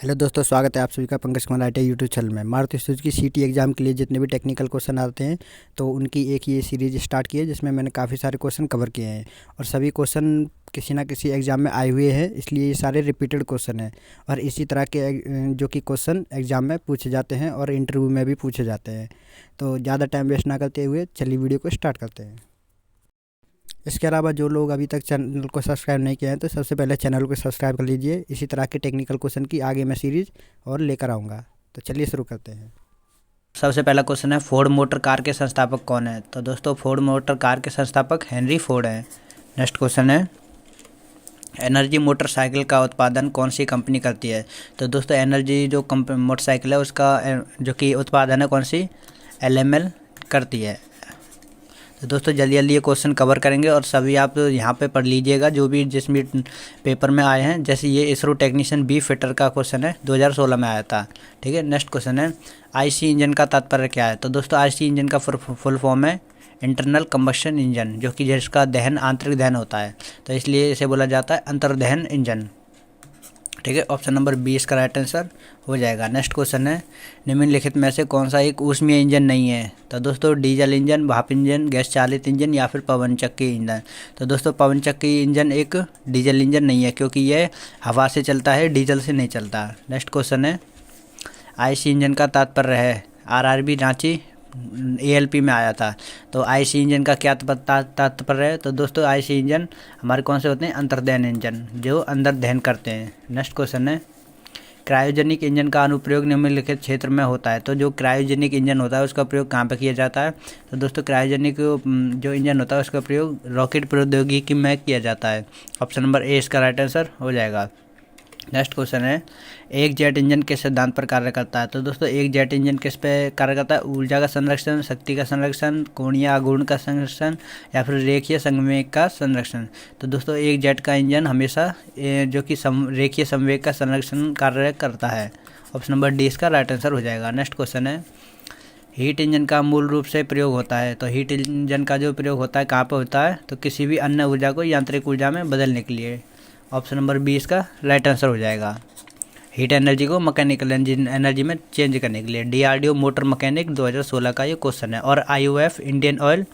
Hello दोस्तों, स्वागत है आप सभी का Pankaj Kumar IT YouTube channel में। मारुति सुजुकी सीटी एग्ज़ाम के लिए जितने भी टेक्निकल क्वेश्चन आते हैं तो उनकी एक ये सीरीज स्टार्ट की है जिसमें मैंने काफ़ी सारे क्वेश्चन कवर किए हैं और सभी क्वेश्चन किसी ना किसी एग्ज़ाम में आए हुए हैं, इसलिए ये सारे रिपीटेड क्वेश्चन हैं और इसी तरह के जो कि क्वेश्चन एग्ज़ाम में पूछे जाते हैं और इंटरव्यू में भी पूछे जाते हैं। तो ज़्यादा टाइम वेस्ट ना करते हुए चलिए वीडियो को स्टार्ट करते हैं। इसके अलावा जो लोग अभी तक चैनल को सब्सक्राइब नहीं किए हैं तो सबसे पहले चैनल को सब्सक्राइब कर लीजिए। इसी तरह के टेक्निकल क्वेश्चन की आगे मैं सीरीज़ और लेकर आऊँगा। तो चलिए शुरू करते हैं। सबसे पहला क्वेश्चन है, फोर्ड मोटर कार के संस्थापक कौन है? तो दोस्तों फोर्ड मोटर कार के संस्थापक हेनरी फोर्ड हैं। नेक्स्ट क्वेश्चन है, एनर्जी मोटरसाइकिल का उत्पादन कौन सी कंपनी करती है? तो दोस्तों एनर्जी जो मोटरसाइकिल है उसका जो कि उत्पादन है कौन सी एलएमएल करती है। तो दोस्तों जल्दी जल्दी ये क्वेश्चन कवर करेंगे और सभी आप यहाँ पे पढ़ लीजिएगा जो भी जिस भी पेपर में आए हैं। जैसे ये इसरो टेक्नीशियन बी फिटर का क्वेश्चन है, 2016 में आया था। ठीक है, नेक्स्ट क्वेश्चन है, आईसी इंजन का तात्पर्य क्या है? तो दोस्तों आईसी इंजन का फुल फॉर्म है इंटरनल कंबशन इंजन, जो कि जिसका दहन आंतरिक दहन होता है, तो इसलिए इसे बोला जाता है अंतर्दहन इंजन। ठीक है, ऑप्शन नंबर 20 का राइट आंसर हो जाएगा। नेक्स्ट क्वेश्चन है, निम्नलिखित में से कौन सा एक ऊष्मीय इंजन नहीं है? तो दोस्तों डीजल इंजन, भाप इंजन, गैस चालित इंजन या फिर पवन चक्की इंजन। तो दोस्तों पवन चक्की इंजन एक डीजल इंजन नहीं है क्योंकि यह हवा से चलता है, डीजल से नहीं चलता। नेक्स्ट क्वेश्चन है, आईसी इंजन का तात्पर्य है, आरआरबी रांची एएलपी में आया था, तो आईसी इंजन का क्या तात्पर्य है? तो दोस्तों आईसी इंजन हमारे कौन से होते हैं? अंतर्दहन इंजन, जो अंदर दहन करते हैं। नेक्स्ट क्वेश्चन है, क्रायोजेनिक इंजन का अनुप्रयोग निम्नलिखित क्षेत्र में होता है। तो जो क्रायोजेनिक इंजन होता है उसका प्रयोग कहाँ पे किया जाता है? तो दोस्तों क्रायोजेनिक जो इंजन होता है उसका प्रयोग रॉकेट प्रौद्योगिकी में किया जाता है। ऑप्शन नंबर ए इसका राइट आंसर हो जाएगा। नेक्स्ट क्वेश्चन है, एक जेट इंजन किस सिद्धांत पर कार्य करता है? तो दोस्तों एक जेट इंजन किस पे कार्य करता है? ऊर्जा का संरक्षण, शक्ति का संरक्षण, कोणीय आघूर्ण का संरक्षण या फिर रेखीय संवेग का संरक्षण। तो दोस्तों एक जेट का इंजन हमेशा जो कि रेखीय संवेग का संरक्षण कार्य करता है। ऑप्शन नंबर डी इसका राइट आंसर हो जाएगा। नेक्स्ट क्वेश्चन है, हीट इंजन का मूल रूप से प्रयोग होता है। तो हीट इंजन का जो प्रयोग होता है कहाँ पर होता है? तो किसी भी अन्य ऊर्जा को यांत्रिक ऊर्जा में बदलने के लिए। ऑप्शन नंबर 20 का राइट आंसर हो जाएगा। हीट एनर्जी को मैकेनिकल एनर्जी में चेंज करने के लिए। डीआरडीओ मोटर मैकेनिक 2016 का ये क्वेश्चन है और आईओएफ इंडियन ऑयल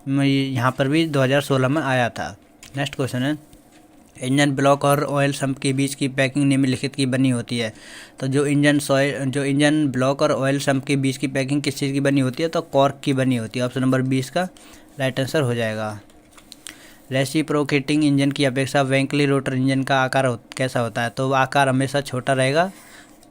यहाँ पर भी 2016 में आया था। नेक्स्ट क्वेश्चन है, इंजन ब्लॉक और ऑयल सम्प के बीच की पैकिंग निम्नलिखित की बनी होती है। तो जो इंजन ब्लॉक और ऑयल सम्प के बीच की पैकिंग किस चीज़ की बनी होती है? तो कॉर्क की बनी होती है। ऑप्शन नंबर 20 का राइट आंसर हो जाएगा। रेसिप्रोकेटिंग इंजन की अपेक्षा वेंकली रोटर इंजन का आकार कैसा होता है? तो आकार हमेशा छोटा रहेगा,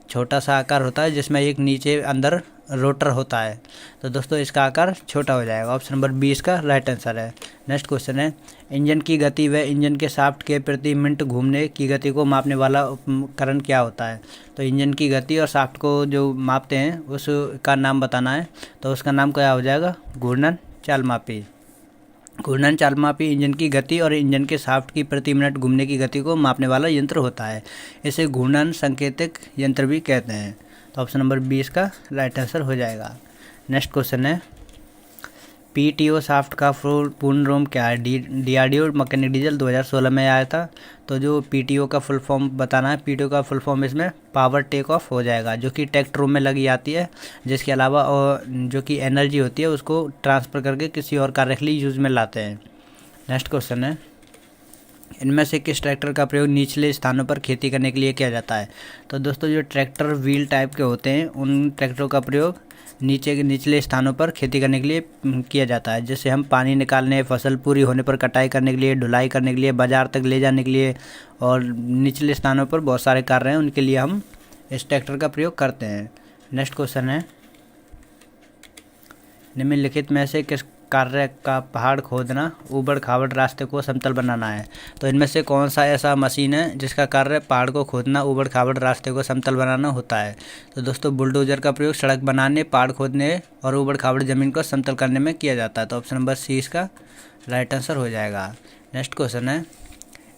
छोटा सा आकार होता है जिसमें एक नीचे अंदर रोटर होता है। तो दोस्तों इसका आकार छोटा हो जाएगा। ऑप्शन नंबर 20 का राइट आंसर है। नेक्स्ट क्वेश्चन है, इंजन की गति व इंजन के शाफ्ट के प्रति मिनट घूमने की गति को मापने वाला उपकरण क्या होता है? तो इंजन की गति और शाफ्ट को जो मापते हैं उसका नाम बताना है, तो उसका नाम क्या हो जाएगा? घूर्णन चालमापी। घूर्णन चालमापी इंजन की गति और इंजन के शाफ्ट की प्रति मिनट घूमने की गति को मापने वाला यंत्र होता है। इसे घूर्णन संकेतक यंत्र भी कहते हैं। तो ऑप्शन नंबर 20 का राइट आंसर हो जाएगा। नेक्स्ट क्वेश्चन है, पीटीओ शाफ्ट का पूर्ण रूप क्या है? डीआरडीओ मैकेनिक डीजल 2016 में आया था। तो जो पीटीओ का फुल फॉर्म बताना है, पीटीओ का फुल फॉर्म इसमें पावर टेक ऑफ हो जाएगा, जो कि ट्रैक्टरों में लगी आती है, जिसके अलावा और जो कि एनर्जी होती है उसको ट्रांसफ़र करके किसी और कार्य के लिए यूज़ में लाते हैं। नेक्स्ट क्वेश्चन है, इनमें से किस ट्रैक्टर का प्रयोग निचले स्थानों पर खेती करने के लिए किया जाता है? तो दोस्तों जो ट्रैक्टर व्हील टाइप के होते हैं उन ट्रैक्टरों का प्रयोग निचले स्थानों पर खेती करने के लिए किया जाता है, जैसे हम पानी निकालने, फसल पूरी होने पर कटाई करने के लिए, ढुलाई करने के लिए, बाजार तक ले जाने के लिए और निचले स्थानों पर बहुत सारे कार्य हैं उनके लिए हम इस ट्रैक्टर का प्रयोग करते हैं। नेक्स्ट क्वेश्चन है, निम्नलिखित में से किस कार्य का पहाड़ खोदना, ऊबड़ खाबड़ रास्ते को समतल बनाना है? तो इनमें से कौन सा ऐसा मशीन है जिसका कार्य पहाड़ को खोदना, ऊबड़ खाबड़ रास्ते को समतल बनाना होता है? तो दोस्तों बुलडोजर का प्रयोग सड़क बनाने, पहाड़ खोदने और ऊबड़ खाबड़ ज़मीन को समतल करने में किया जाता है। तो ऑप्शन नंबर सी इसका राइट आंसर हो जाएगा। नेक्स्ट क्वेश्चन है,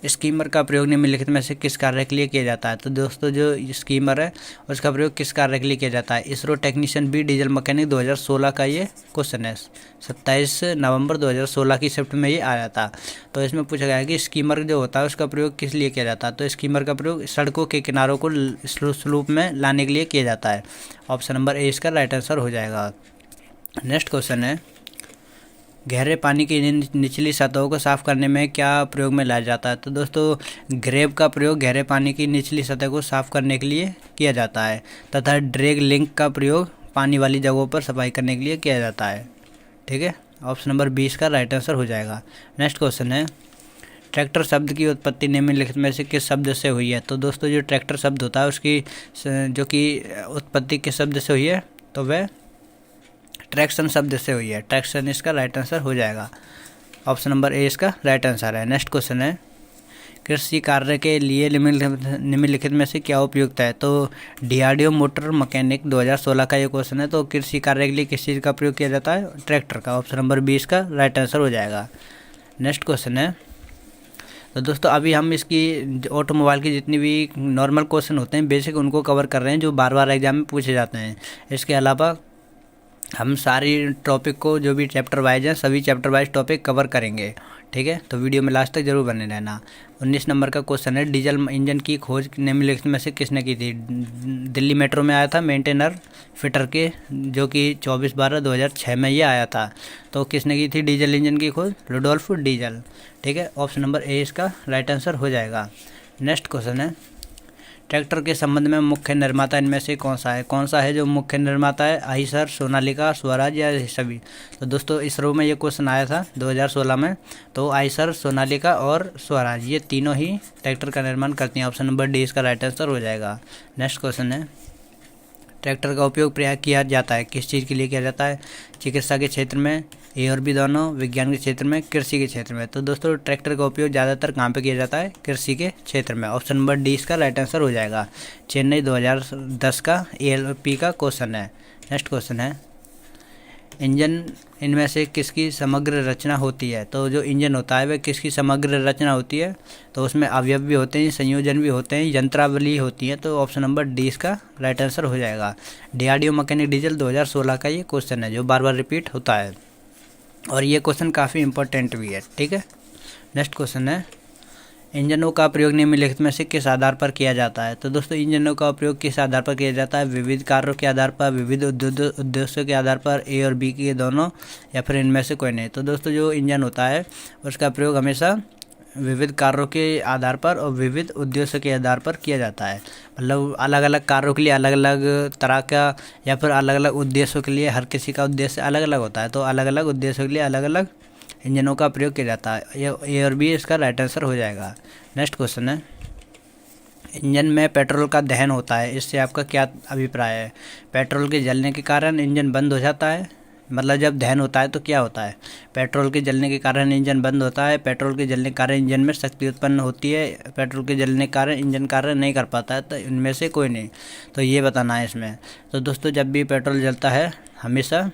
स्कीमर का प्रयोग निम्नलिखित में से किस कार्य के लिए किया जाता है? तो दोस्तों जो स्कीमर है उसका प्रयोग किस कार्य के लिए किया जाता है? ISRO technician B diesel mechanic 2016 का ये क्वेश्चन है। 27 नवंबर 2016 की शिफ्ट में ये आया था। तो इसमें पूछा गया है कि स्कीमर जो होता है उसका प्रयोग किस लिए किया जाता है? तो स्कीमर का प्रयोग सड़कों के किनारों को स्लोप में लाने के लिए किया जाता है। ऑप्शन नंबर ए इसका राइट आंसर हो जाएगा। नेक्स्ट क्वेश्चन है, गहरे पानी की निचली सतहों को साफ करने में क्या प्रयोग में लाया जाता है? तो दोस्तों ग्रेब का प्रयोग गहरे पानी की निचली सतह को साफ करने के लिए किया जाता है तथा ड्रैग लिंक का प्रयोग पानी वाली जगहों पर सफाई करने के लिए किया जाता है। ठीक है, ऑप्शन नंबर 20 का राइट आंसर हो जाएगा। नेक्स्ट क्वेश्चन है, ट्रैक्टर शब्द की उत्पत्ति निम्नलिखित में से किस शब्द से हुई है? तो दोस्तों जो ट्रैक्टर शब्द होता है उसकी जो कि उत्पत्ति किस शब्द से हुई है? तो वह ट्रैक्शन शब्द से हुई है। ट्रैक्शन इसका राइट आंसर हो जाएगा। ऑप्शन नंबर ए इसका राइट आंसर है। नेक्स्ट क्वेश्चन है, कृषि कार्य के लिए निम्नलिखित में से क्या उपयुक्त है? तो डीआरडीओ मोटर मैकेनिक 2016 का ये क्वेश्चन है। तो कृषि कार्य के लिए किस चीज़ का प्रयोग किया जाता है? ट्रैक्टर का। ऑप्शन नंबर 20 का राइट आंसर हो जाएगा। नेक्स्ट क्वेश्चन है, तो दोस्तों अभी हम इसकी ऑटोमोबाइल की जितनी भी नॉर्मल क्वेश्चन होते हैं बेसिक उनको कवर कर रहे हैं जो बार बार एग्जाम में पूछे जाते हैं। इसके अलावा हम सारी टॉपिक को जो भी चैप्टर वाइज हैं सभी चैप्टर वाइज टॉपिक कवर करेंगे। ठीक है, तो वीडियो में लास्ट तक जरूर बने रहना। 19 नंबर का क्वेश्चन है, डीजल इंजन की खोज निम्नलिखित में से किसने की थी? दिल्ली मेट्रो में आया था मेंटेनर फिटर के, जो कि 24/12/2006 में ये आया था। तो किसने की थी डीजल इंजन की खोज? Rudolf Diesel. ठीक है, ऑप्शन नंबर ए इसका राइट आंसर हो जाएगा। नेक्स्ट क्वेश्चन है, ट्रैक्टर के संबंध में मुख्य निर्माता इनमें से कौन सा है जो मुख्य निर्माता है? आइसर, सोनालिका, स्वराज या सभी? तो दोस्तों इसरो में ये क्वेश्चन आया था 2016 में। तो आइसर, सोनालिका और स्वराज ये तीनों ही ट्रैक्टर का निर्माण करती हैं। ऑप्शन नंबर डी इसका राइट आंसर हो जाएगा। नेक्स्ट क्वेश्चन है, ट्रैक्टर का उपयोग प्रयोग किया जाता है किस चीज़ के लिए किया जाता है? चिकित्सा के क्षेत्र में, ए और बी दोनों, विज्ञान के क्षेत्र में, कृषि के क्षेत्र में? तो दोस्तों ट्रैक्टर का उपयोग ज़्यादातर कहाँ पे किया जाता है? कृषि के क्षेत्र में। ऑप्शन नंबर डी इसका राइट आंसर हो जाएगा। चेन्नई 2010 का ALP का क्वेश्चन है। नेक्स्ट क्वेश्चन है, इंजन इनमें से किसकी समग्र रचना होती है? तो जो इंजन होता है वह किसकी समग्र रचना होती है? तो उसमें अवयव भी होते हैं, संयोजन भी होते हैं, यंत्रावली होती है। तो ऑप्शन नंबर डी इसका राइट आंसर हो जाएगा। डीआरडीओ मैकेनिक डीजल 2016 का ये क्वेश्चन है जो बार बार रिपीट होता है और ये क्वेश्चन काफ़ी इंपॉर्टेंट भी है। ठीक है, नेक्स्ट क्वेश्चन है, इंजनों का प्रयोग निम्नलिखित में से किस आधार पर किया जाता है? तो दोस्तों इंजनों का प्रयोग किस आधार पर किया जाता है? विविध कार्यों के आधार पर, विविध उद्देश्यों के आधार पर, ए और बी के दोनों, या फिर इनमें से कोई नहीं? तो दोस्तों जो इंजन होता है उसका प्रयोग हमेशा विविध कार्यों के आधार पर और विविध उद्देश्यों के आधार पर किया जाता है। मतलब अलग अलग कार्यों के लिए अलग अलग तरह का या फिर अलग अलग उद्देश्यों के लिए, हर किसी का उद्देश्य अलग अलग होता है। तो अलग अलग उद्देश्यों के लिए अलग अलग इंजनों का प्रयोग किया जाता है। ये ए और बी इसका राइट आंसर हो जाएगा। नेक्स्ट क्वेश्चन है, इंजन में पेट्रोल का दहन होता है, इससे आपका क्या अभिप्राय है? पेट्रोल के जलने के कारण इंजन बंद हो जाता है, मतलब जब दहन होता है तो क्या होता है? पेट्रोल के जलने के कारण इंजन बंद होता है, पेट्रोल के जलने के कारण इंजन में शक्ति उत्पन्न होती है, पेट्रोल के जलने के कारण इंजन कार्य नहीं कर पाता है। तो इनमें से कोई नहीं, तो ये बताना है इसमें। तो दोस्तों जब भी पेट्रोल जलता है हमेशा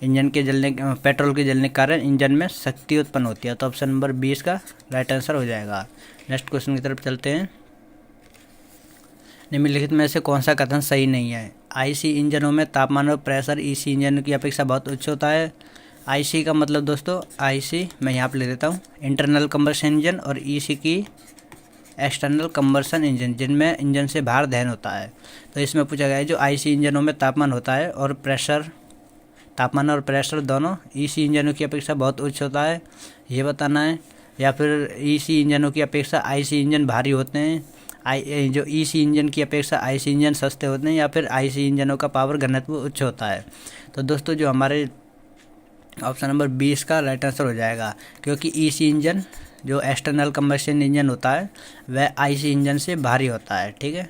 पेट्रोल के जलने के कारण इंजन में शक्ति उत्पन्न होती है। तो ऑप्शन नंबर 20 का राइट आंसर हो जाएगा। नेक्स्ट क्वेश्चन की तरफ चलते हैं, निम्नलिखित में से कौन सा कथन सही नहीं है? आईसी इंजनों में तापमान और प्रेशर ईसी इंजन की अपेक्षा बहुत उच्च होता है। आईसी का मतलब दोस्तों, आईसी मैं यहाँ पर ले देता हूँ, इंटरनल कंबशन इंजन, और ईसी की एक्सटर्नल कंबशन इंजन, जिनमें इंजन से बाहर दहन होता है। तो इसमें पूछा गया है जो आईसी इंजनों में तापमान और प्रेशर दोनों ईसी इंजनों की अपेक्षा बहुत उच्च होता है, ये बताना है। या फिर ईसी इंजनों की अपेक्षा आईसी इंजन भारी होते हैं, जो ईसी इंजन की अपेक्षा आईसी इंजन सस्ते होते हैं, या फिर आईसी इंजनों का पावर घनत्व उच्च होता है। तो दोस्तों जो हमारे ऑप्शन नंबर 20 का राइट आंसर हो जाएगा, क्योंकि ईसी इंजन जो एक्सटर्नल कंबशन इंजन होता है वह आईसी इंजन से भारी होता है। ठीक है,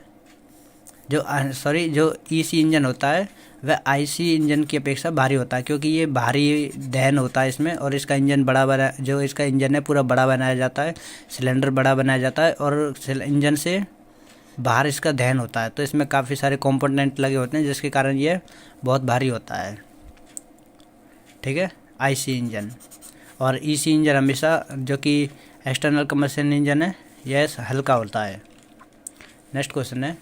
जो ईसी इंजन होता है वह आईसी इंजन की अपेक्षा भारी होता है, क्योंकि ये भारी दहन होता है इसमें, और इसका इंजन जो इसका इंजन है पूरा बड़ा बनाया जाता है, सिलेंडर बड़ा बनाया जाता है, और इंजन से बाहर इसका दहन होता है। तो इसमें काफ़ी सारे कंपोनेंट लगे होते हैं जिसके कारण ये बहुत भारी होता है। ठीक है, आईसी इंजन। और ईसी इंजन हमेशा जो कि एक्सटर्नल कंबशन इंजन है यह हल्का होता है। नेक्स्ट क्वेश्चन है,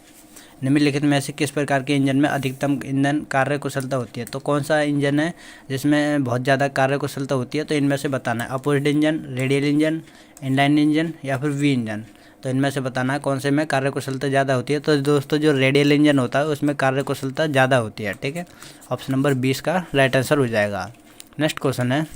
निम्नलिखित में से किस प्रकार के इंजन में अधिकतम ईंधन कार्य कुशलता होती है? तो कौन सा इंजन है जिसमें बहुत ज़्यादा कार्य कुशलता होती है? तो इनमें से बताना है, opposite engine, radial engine, inline engine या फिर वी इंजन। तो इनमें से बताना है कौन से में कार्य कुशलता ज़्यादा होती है। तो दोस्तों जो रेडियल इंजन होता है उसमें कार्य कुशलता ज़्यादा होती है, ठीक है। ऑप्शन नंबर 20 का राइट आंसर हो जाएगा। नेक्स्ट क्वेश्चन है,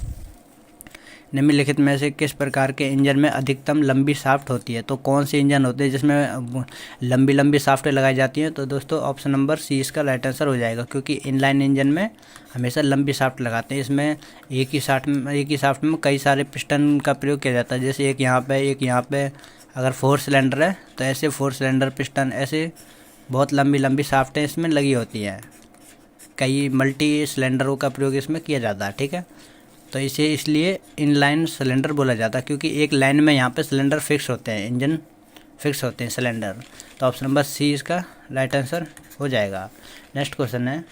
निम्नलिखित में से किस प्रकार के इंजन में अधिकतम लंबी शाफ्ट होती है? तो कौन से इंजन होते हैं जिसमें लंबी लंबी शाफ्टें लगाई जाती हैं? तो दोस्तों ऑप्शन नंबर सी इसका राइट आंसर हो जाएगा, क्योंकि इनलाइन इंजन में हमेशा लंबी शाफ्ट लगाते हैं। इसमें एक ही शाफ्ट में कई सारे पिस्टन का प्रयोग किया जाता है, जैसे एक यहाँ पे, एक यहाँ पे। अगर 4 सिलेंडर है तो ऐसे 4 सिलेंडर पिस्टन, ऐसे बहुत लंबी लंबी शाफ्टें इसमें लगी होती हैं। कई मल्टी सिलेंडरों का प्रयोग इसमें किया जाता है, ठीक है। तो इसे इसलिए इनलाइन सिलेंडर बोला जाता है, क्योंकि एक लाइन में यहाँ पे सिलेंडर फिक्स होते हैं, इंजन फिक्स होते हैं सिलेंडर। तो ऑप्शन नंबर सी इसका राइट आंसर हो जाएगा। नेक्स्ट क्वेश्चन है,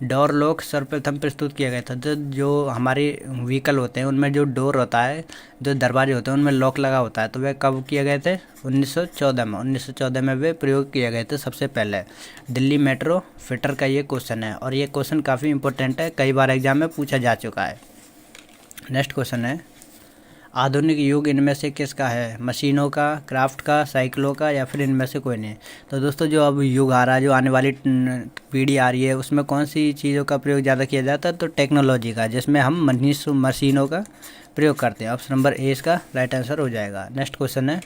डोर लॉक सर्वप्रथम प्रस्तुत किया गया था। जो हमारे व्हीकल होते हैं उनमें जो डोर होता है, जो दरवाजे होते हैं उनमें लॉक लगा होता है, तो वह कब किए गए थे? 1914 में वे प्रयोग किए गए थे सबसे पहले। दिल्ली मेट्रो फिटर का ये क्वेश्चन है, और ये क्वेश्चन काफ़ी इंपॉर्टेंट है, कई बार एग्जाम में पूछा जा चुका है। नेक्स्ट क्वेश्चन है, आधुनिक युग इनमें से किसका है? मशीनों का, क्राफ्ट का, साइकिलों का या फिर इनमें से कोई नहीं? तो दोस्तों जो अब युग आ रहा है, जो आने वाली पीढ़ी आ रही है, उसमें कौन सी चीज़ों का प्रयोग ज़्यादा किया जाता है? तो टेक्नोलॉजी का, जिसमें हम मशीनों का प्रयोग करते हैं। ऑप्शन नंबर ए इसका राइट आंसर हो जाएगा। नेक्स्ट क्वेश्चन है,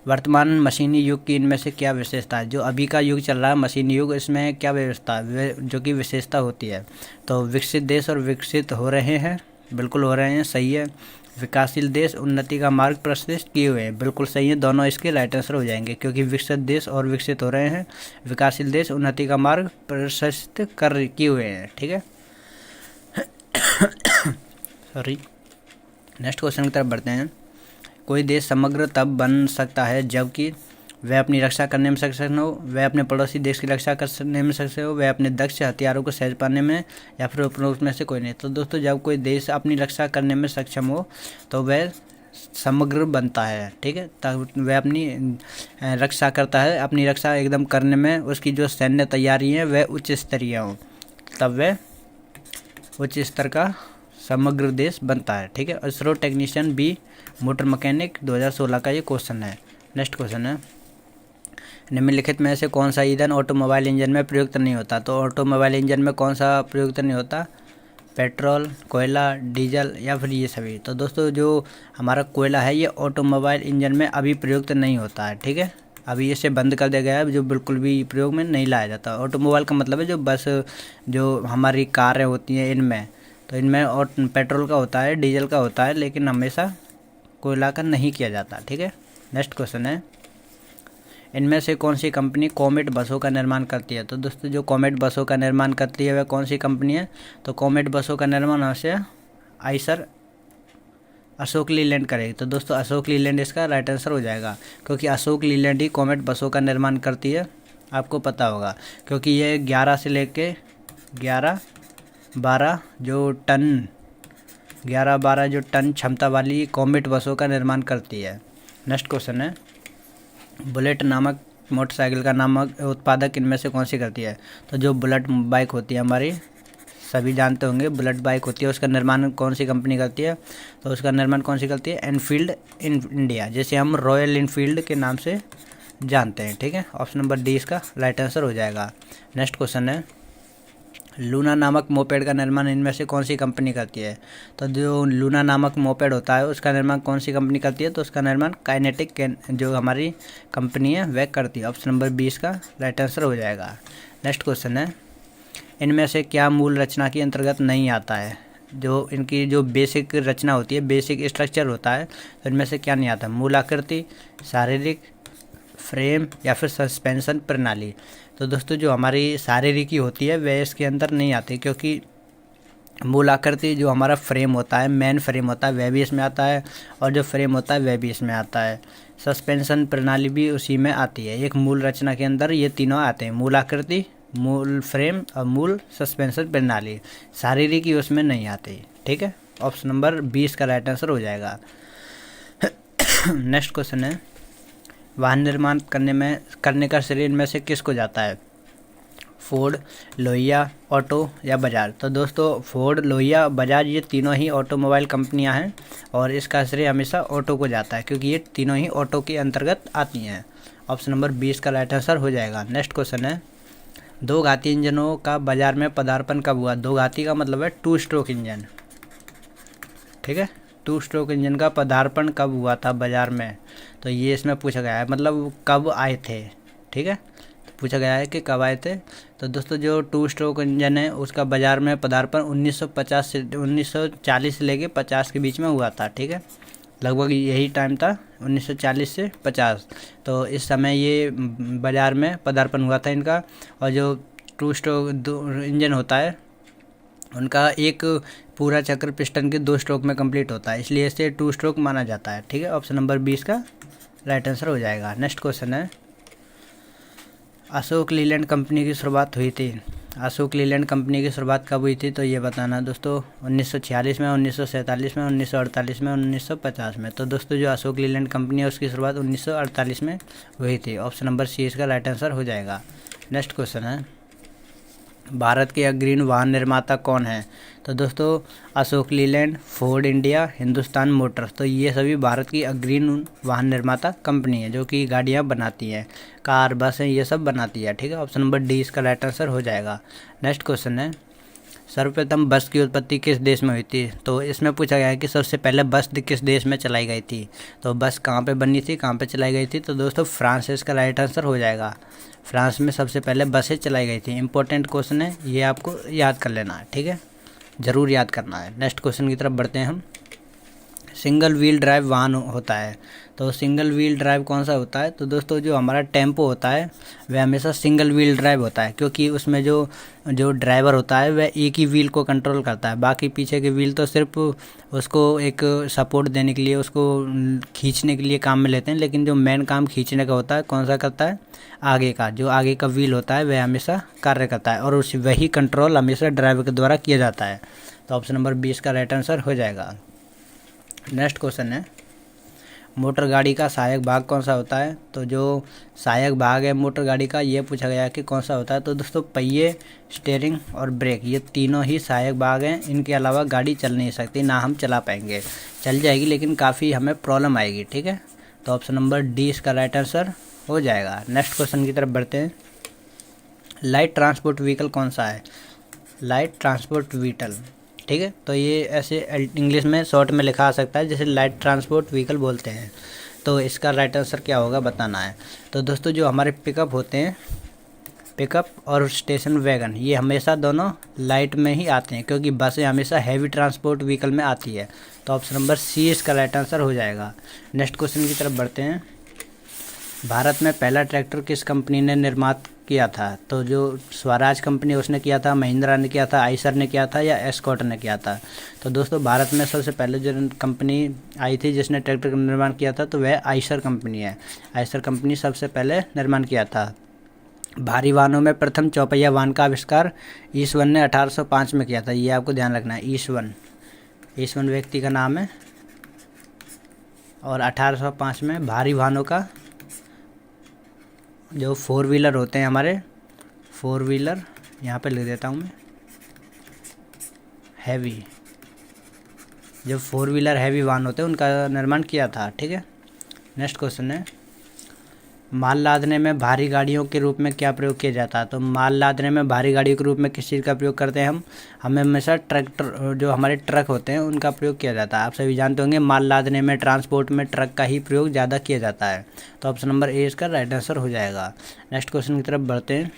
वर्तमान मशीनी युग की इनमें से क्या विशेषता है? जो अभी का युग चल रहा है मशीनी युग, इसमें क्या व्यवस्था जो कि विशेषता होती है? तो विकसित देश और विकसित हो रहे हैं, बिल्कुल हो रहे हैं, सही है। विकासशील देश उन्नति का मार्ग प्रशस्त किए हुए हैं, बिल्कुल सही है। दोनों इसके राइट आंसर हो जाएंगे, क्योंकि विकसित देश और विकसित हो रहे हैं, विकासशील देश उन्नति का मार्ग प्रशस्त किए हुए हैं, ठीक है। सॉरी। नेक्स्ट क्वेश्चन की तरफ बढ़ते हैं। कोई देश समग्र तब बन सकता है जबकि वह अपनी रक्षा करने में सक्षम हो, वह अपने पड़ोसी देश की रक्षा करने में सक्षम हो, वह अपने दक्ष हथियारों को सहज पाने में, या फिर उपरोक्त में से कोई नहीं। तो दोस्तों जब कोई देश अपनी रक्षा करने में सक्षम हो तो वह समग्र बनता है, ठीक है। तब वह अपनी रक्षा करता है, अपनी रक्षा एकदम करने में उसकी जो सैन्य तैयारी है वह उच्च स्तरीय हो, तब वह उच्च स्तर का समग्र देश बनता है, ठीक है। ISRO technician B motor mechanic 2016 का ये क्वेश्चन है। नेक्स्ट क्वेश्चन है, निम्नलिखित में से कौन सा ईंधन ऑटोमोबाइल इंजन में प्रयुक्त नहीं होता? तो ऑटोमोबाइल इंजन में कौन सा प्रयुक्त नहीं होता? पेट्रोल, कोयला, डीजल या फिर ये सभी? तो दोस्तों जो हमारा कोयला है ये ऑटोमोबाइल इंजन में अभी प्रयुक्त नहीं होता है, ठीक है। अभी इसे बंद कर दिया गया है, जो बिल्कुल भी प्रयोग में नहीं लाया जाता। ऑटोमोबाइल का मतलब है जो बस, जो हमारी कारें होती हैं इनमें, तो इनमें और पेट्रोल का होता है, डीजल का होता है, लेकिन हमेशा कोयला का नहीं किया जाता, ठीक है। नेक्स्ट क्वेश्चन है, इनमें से कौन सी कंपनी कॉमेट बसों का निर्माण करती है? तो दोस्तों जो कॉमेट बसों का निर्माण करती है वह कौन सी कंपनी है? तो कॉमेट बसों का निर्माण अवश्य आइसर अशोक लीलैंड करेगी। तो दोस्तों अशोक लीलैंड इसका राइट आंसर हो जाएगा, क्योंकि अशोक लीलैंड ही कॉमेट बसों का निर्माण करती है, आपको पता होगा, क्योंकि ये 11 से लेके 11-12 जो टन क्षमता वाली कॉमेट बसों का निर्माण करती है। नेक्स्ट क्वेश्चन है, बुलेट नामक मोटरसाइकिल का नामक उत्पादक इनमें से कौन सी करती है? तो जो बुलेट बाइक होती है हमारी, सभी जानते होंगे बुलेट बाइक होती है, उसका निर्माण कौन सी कंपनी करती है? तो उसका निर्माण कौन सी करती है? एनफील्ड इन इंडिया, जिसे हम रॉयल इनफील्ड के नाम से जानते हैं, ठीक है। ऑप्शन नंबर डी इसका राइट आंसर हो जाएगा। नेक्स्ट क्वेश्चन है, लूना नामक मोपेड का निर्माण इनमें से कौन सी कंपनी करती है? तो जो लूना नामक मोपेड होता है उसका निर्माण कौन सी कंपनी करती है? तो उसका निर्माण काइनेटिक जो हमारी कंपनी है वह करती है। ऑप्शन नंबर 20 का राइट आंसर हो जाएगा। नेक्स्ट क्वेश्चन है, इनमें से क्या मूल रचना के अंतर्गत नहीं आता है? जो इनकी जो बेसिक रचना होती है, बेसिक स्ट्रक्चर होता है, तो इनमें से क्या नहीं आता? मूल आकृति, शारीरिक, फ्रेम या फिर सस्पेंशन प्रणाली। तो दोस्तों जो हमारी शारीरिक होती है वह इसके अंदर नहीं आती, क्योंकि मूल आकृति जो हमारा फ्रेम होता है, मेन फ्रेम होता है, वह भी इसमें आता है, और जो फ्रेम होता है वह भी इसमें आता है। सस्पेंशन प्रणाली भी उसी में आती है। एक मूल रचना के अंदर ये तीनों आते हैं, मूल आकृति, मूल फ्रेम और मूल सस्पेंशन प्रणाली। शारीरिक उसमें नहीं आती, ठीक है। ऑप्शन नंबर 20 का राइट आंसर हो जाएगा। नेक्स्ट क्वेश्चन है, वाहन निर्माण करने का श्रेय इनमें से किसको जाता है? फोर्ड, लोहिया, ऑटो या बजाज? तो दोस्तों फोर्ड, लोहिया, बजाज ये तीनों ही ऑटोमोबाइल कंपनियां हैं और इसका श्रेय हमेशा ऑटो को जाता है क्योंकि ये तीनों ही ऑटो के अंतर्गत आती हैं। ऑप्शन नंबर 20 का राइट आंसर हो जाएगा। नेक्स्ट क्वेश्चन है, दो घाती इंजनों का बाजार में पदार्पण कब हुआ? दो घाती का मतलब है 2 स्ट्रोक इंजन, ठीक है। 2 स्ट्रोक इंजन का पदार्पण कब हुआ था बाजार में? तो ये इसमें पूछा गया है, मतलब कब आए थे, ठीक है। तो पूछा गया है कि कब आए थे। तो दोस्तों जो 2 स्ट्रोक इंजन है उसका बाजार में पदार्पण 1940 से लेके 50 के बीच में हुआ था, ठीक है। लगभग यही टाइम था 1940 से 50। तो इस समय ये बाज़ार में पदार्पण हुआ था इनका। और जो 2 स्ट्रोक इंजन होता है उनका एक पूरा चक्र पिस्टन के 2 स्ट्रोक में कंप्लीट होता है, इसलिए इसे 2 स्ट्रोक माना जाता है, ठीक है। ऑप्शन नंबर 20 का राइट आंसर हो जाएगा। नेक्स्ट क्वेश्चन है, अशोक लीलैंड कंपनी की शुरुआत हुई थी। अशोक लीलैंड कंपनी की शुरुआत कब हुई थी? तो ये बताना दोस्तों, 1946 में, 1947 में, 1948 में, 1950 में। तो दोस्तों जो अशोक लीलैंड कंपनी है उसकी शुरुआत 1948 में हुई थी। ऑप्शन नंबर सी इसका राइट आंसर हो जाएगा। नेक्स्ट क्वेश्चन है, भारत के अग्रणी वाहन निर्माता कौन है? तो दोस्तों Ashok Leyland, Ford India, Hindustan Motors. तो ये सभी भारत की अग्रणी वाहन निर्माता कंपनी है जो कि गाड़ियाँ बनाती है, कार, बस है, ये सब बनाती है, ठीक है। ऑप्शन नंबर डी इसका राइट आंसर हो जाएगा। नेक्स्ट क्वेश्चन है, सर्वप्रथम बस की उत्पत्ति किस देश में हुई थी? तो इसमें पूछा गया है कि सबसे पहले बस किस देश में चलाई गई थी। तो बस कहाँ पे बनी थी, कहाँ पे चलाई गई थी? तो दोस्तों फ्रांस से इसका राइट आंसर हो जाएगा। फ्रांस में सबसे पहले बसें चलाई गई थी। इंपॉर्टेंट क्वेश्चन है, ये आपको याद कर लेना है, ठीक है, ज़रूर याद करना है। नेक्स्ट क्वेश्चन की तरफ बढ़ते हैं हम। सिंगल व्हील ड्राइव वाहन होता है, तो सिंगल व्हील ड्राइव कौन सा होता है? तो दोस्तों जो हमारा टेम्पो होता है वह हमेशा सिंगल व्हील ड्राइव होता है क्योंकि उसमें जो ड्राइवर होता है वह एक ही व्हील को कंट्रोल करता है, बाकी पीछे के व्हील तो सिर्फ उसको एक सपोर्ट देने के लिए, उसको खींचने के लिए काम में लेते हैं, लेकिन जो मेन काम खींचने का होता है कौन सा करता है? आगे का, जो आगे का व्हील होता है वह हमेशा कार्य करता है और उस वही कंट्रोल हमेशा ड्राइवर के द्वारा किया जाता है। तो ऑप्शन नंबर 20 का राइट आंसर हो जाएगा। नेक्स्ट क्वेश्चन है, मोटर गाड़ी का सहायक भाग कौन सा होता है? तो जो सहायक भाग है मोटर गाड़ी का, ये पूछा गया है कि कौन सा होता है। तो दोस्तों पहिए, स्टीयरिंग और ब्रेक, ये तीनों ही सहायक भाग हैं। इनके अलावा गाड़ी चल नहीं सकती, ना हम चला पाएंगे। चल जाएगी लेकिन काफ़ी हमें प्रॉब्लम आएगी, ठीक है। तो ऑप्शन नंबर डी इसका राइट आंसर हो जाएगा। नेक्स्ट क्वेश्चन की तरफ बढ़ते हैं। लाइट ट्रांसपोर्ट व्हीकल कौन सा है? लाइट ट्रांसपोर्ट व्हीकल, ठीक है। तो ये ऐसे इंग्लिश में शॉर्ट में लिखा आ सकता है जैसे लाइट ट्रांसपोर्ट व्हीकल बोलते हैं। तो इसका राइट आंसर क्या होगा बताना है। तो दोस्तों जो हमारे पिकअप होते हैं, पिकअप और स्टेशन वैगन, ये हमेशा दोनों लाइट में ही आते हैं क्योंकि बसें हमेशा हैवी ट्रांसपोर्ट व्हीकल में आती है। तो ऑप्शन नंबर सी इसका राइट आंसर हो जाएगा। नेक्स्ट क्वेश्चन की तरफ बढ़ते हैं। भारत में पहला ट्रैक्टर किस कंपनी ने निर्माण किया था? तो जो स्वराज कंपनी उसने किया था, महिंद्रा ने किया था, आइसर ने किया था या एस्कॉर्ट ने किया था? तो दोस्तों भारत में सबसे पहले जो कंपनी आई थी जिसने ट्रैक्टर का निर्माण किया था तो वह आइसर कंपनी है। आइसर कंपनी सबसे पहले निर्माण किया था। भारी वाहनों में प्रथम चौपहिया वाहन का आविष्कार ईसवन ने 1805 में किया था। ये आपको ध्यान रखना है, ईसवन व्यक्ति का नाम है और 1805 में भारी वाहनों का, जो 4 व्हीलर होते हैं हमारे, 4 व्हीलर यहाँ पे लिख देता हूँ मैं, हैवी, जो 4 व्हीलर हैवी वाहन होते हैं उनका निर्माण किया था, ठीक है। नेक्स्ट क्वेश्चन है, माल लादने में भारी गाड़ियों के रूप में क्या प्रयोग किया जाता है? तो माल लादने में भारी गाड़ियों के रूप में किस चीज़ का प्रयोग करते हैं हम? हमें हमेशा ट्रैक्टर, जो हमारे ट्रक होते हैं उनका प्रयोग किया जाता है। आप सभी जानते होंगे माल लादने में, ट्रांसपोर्ट में ट्रक का ही प्रयोग ज़्यादा किया जाता है। तो ऑप्शन नंबर ए इसका राइट आंसर हो जाएगा। नेक्स्ट क्वेश्चन की तरफ बढ़ते हैं।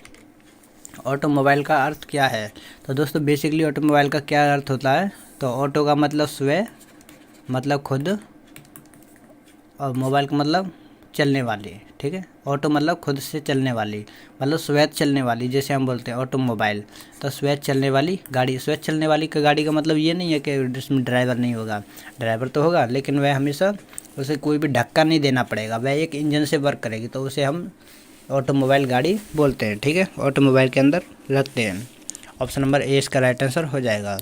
ऑटोमोबाइल का अर्थ क्या है? तो दोस्तों बेसिकली ऑटोमोबाइल का क्या अर्थ होता है? तो ऑटो का मतलब स्वयं, मतलब खुद, और मोबाइल का मतलब चलने वाली, ठीक है। ऑटो मतलब खुद से चलने वाली, मतलब स्वयं चलने वाली, जैसे हम बोलते हैं ऑटोमोबाइल। तो स्वयं चलने वाली गाड़ी, स्वयं चलने वाली गाड़ी का मतलब ये नहीं है कि जिसमें ड्राइवर नहीं होगा, ड्राइवर तो होगा लेकिन वह हमेशा, उसे कोई भी धक्का नहीं देना पड़ेगा, वह एक इंजन से वर्क करेगी, तो उसे हम ऑटोमोबाइल गाड़ी बोलते हैं, ठीक है। ऑटोमोबाइल के अंदर रखते हैं। ऑप्शन नंबर ए इसका राइट आंसर हो जाएगा।